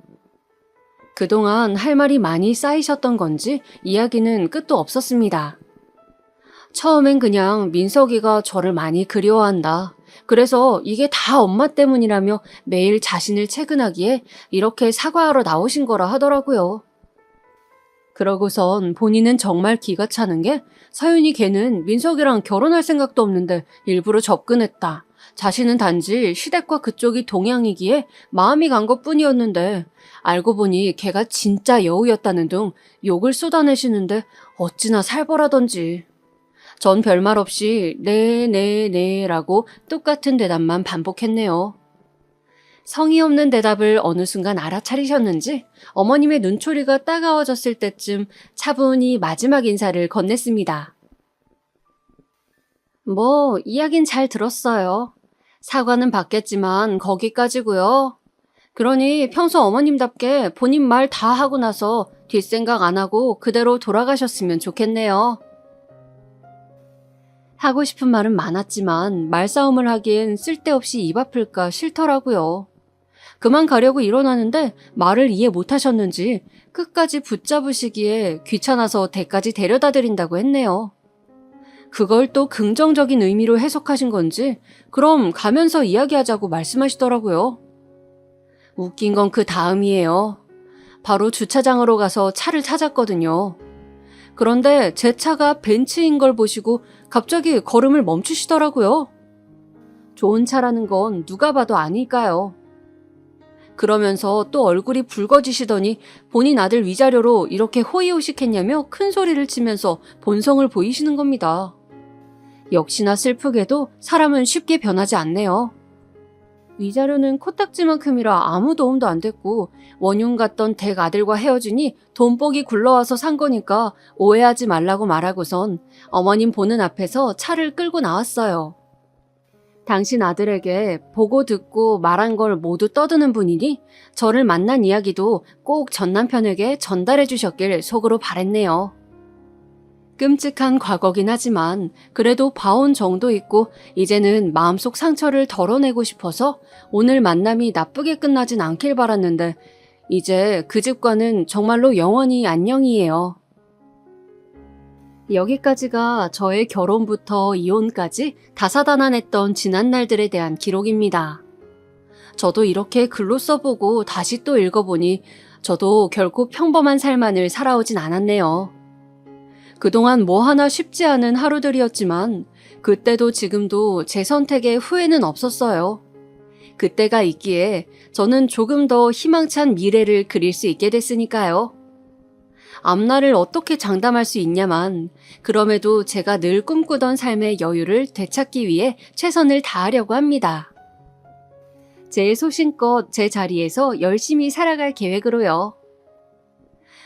그동안 할 말이 많이 쌓이셨던 건지 이야기는 끝도 없었습니다. 처음엔 그냥 민석이가 저를 많이 그리워한다. 그래서 이게 다 엄마 때문이라며 매일 자신을 채근하기에 이렇게 사과하러 나오신 거라 하더라고요. 그러고선 본인은 정말 기가 차는 게 서윤이 걔는 민석이랑 결혼할 생각도 없는데 일부러 접근했다. 자신은 단지 시댁과 그쪽이 동양이기에 마음이 간 것뿐이었는데 알고 보니 걔가 진짜 여우였다는 등 욕을 쏟아내시는데 어찌나 살벌하던지. 전 별말 없이 네 라고 똑같은 대답만 반복했네요. 성의 없는 대답을 어느 순간 알아차리셨는지 어머님의 눈초리가 따가워졌을 때쯤 차분히 마지막 인사를 건넸습니다. 뭐, 이야긴 잘 들었어요. 사과는 받겠지만 거기까지고요. 그러니 평소 어머님답게 본인 말 다 하고 나서 뒷생각 안 하고 그대로 돌아가셨으면 좋겠네요. 하고 싶은 말은 많았지만 말싸움을 하기엔 쓸데없이 입 아플까 싫더라고요. 그만 가려고 일어나는데 말을 이해 못하셨는지 끝까지 붙잡으시기에 귀찮아서 댁까지 데려다 드린다고 했네요. 그걸 또 긍정적인 의미로 해석하신 건지 그럼 가면서 이야기하자고 말씀하시더라고요. 웃긴 건 그 다음이에요. 바로 주차장으로 가서 차를 찾았거든요. 그런데 제 차가 벤츠인 걸 보시고 갑자기 걸음을 멈추시더라고요. 좋은 차라는 건 누가 봐도 아닐까요? 그러면서 또 얼굴이 붉어지시더니 본인 아들 위자료로 이렇게 호의호식했냐며 큰 소리를 치면서 본성을 보이시는 겁니다. 역시나 슬프게도 사람은 쉽게 변하지 않네요. 위자료는 코딱지만큼이라 아무 도움도 안 됐고 원흉 같던 댁 아들과 헤어지니 돈복이 굴러와서 산 거니까 오해하지 말라고 말하고선 어머님 보는 앞에서 차를 끌고 나왔어요. 당신 아들에게 보고 듣고 말한 걸 모두 떠드는 분이니 저를 만난 이야기도 꼭 전 남편에게 전달해 주셨길 속으로 바랬네요. 끔찍한 과거긴 하지만 그래도 봐온 정도 있고 이제는 마음속 상처를 덜어내고 싶어서 오늘 만남이 나쁘게 끝나진 않길 바랐는데 이제 그 집과는 정말로 영원히 안녕이에요. 여기까지가 저의 결혼부터 이혼까지 다사다난했던 지난 날들에 대한 기록입니다. 저도 이렇게 글로 써보고 다시 또 읽어보니 저도 결코 평범한 삶만을 살아오진 않았네요. 그동안 뭐 하나 쉽지 않은 하루들이었지만 그때도 지금도 제 선택에 후회는 없었어요. 그때가 있기에 저는 조금 더 희망찬 미래를 그릴 수 있게 됐으니까요. 앞날을 어떻게 장담할 수 있냐만 그럼에도 제가 늘 꿈꾸던 삶의 여유를 되찾기 위해 최선을 다하려고 합니다. 제 소신껏 제 자리에서 열심히 살아갈 계획으로요.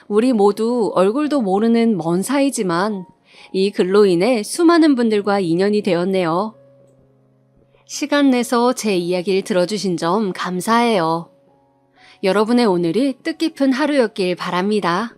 우리 모두 얼굴도 모르는 먼 사이지만 이 글로 인해 수많은 분들과 인연이 되었네요. 시간 내서 제 이야기를 들어주신 점 감사해요. 여러분의 오늘이 뜻깊은 하루였길 바랍니다.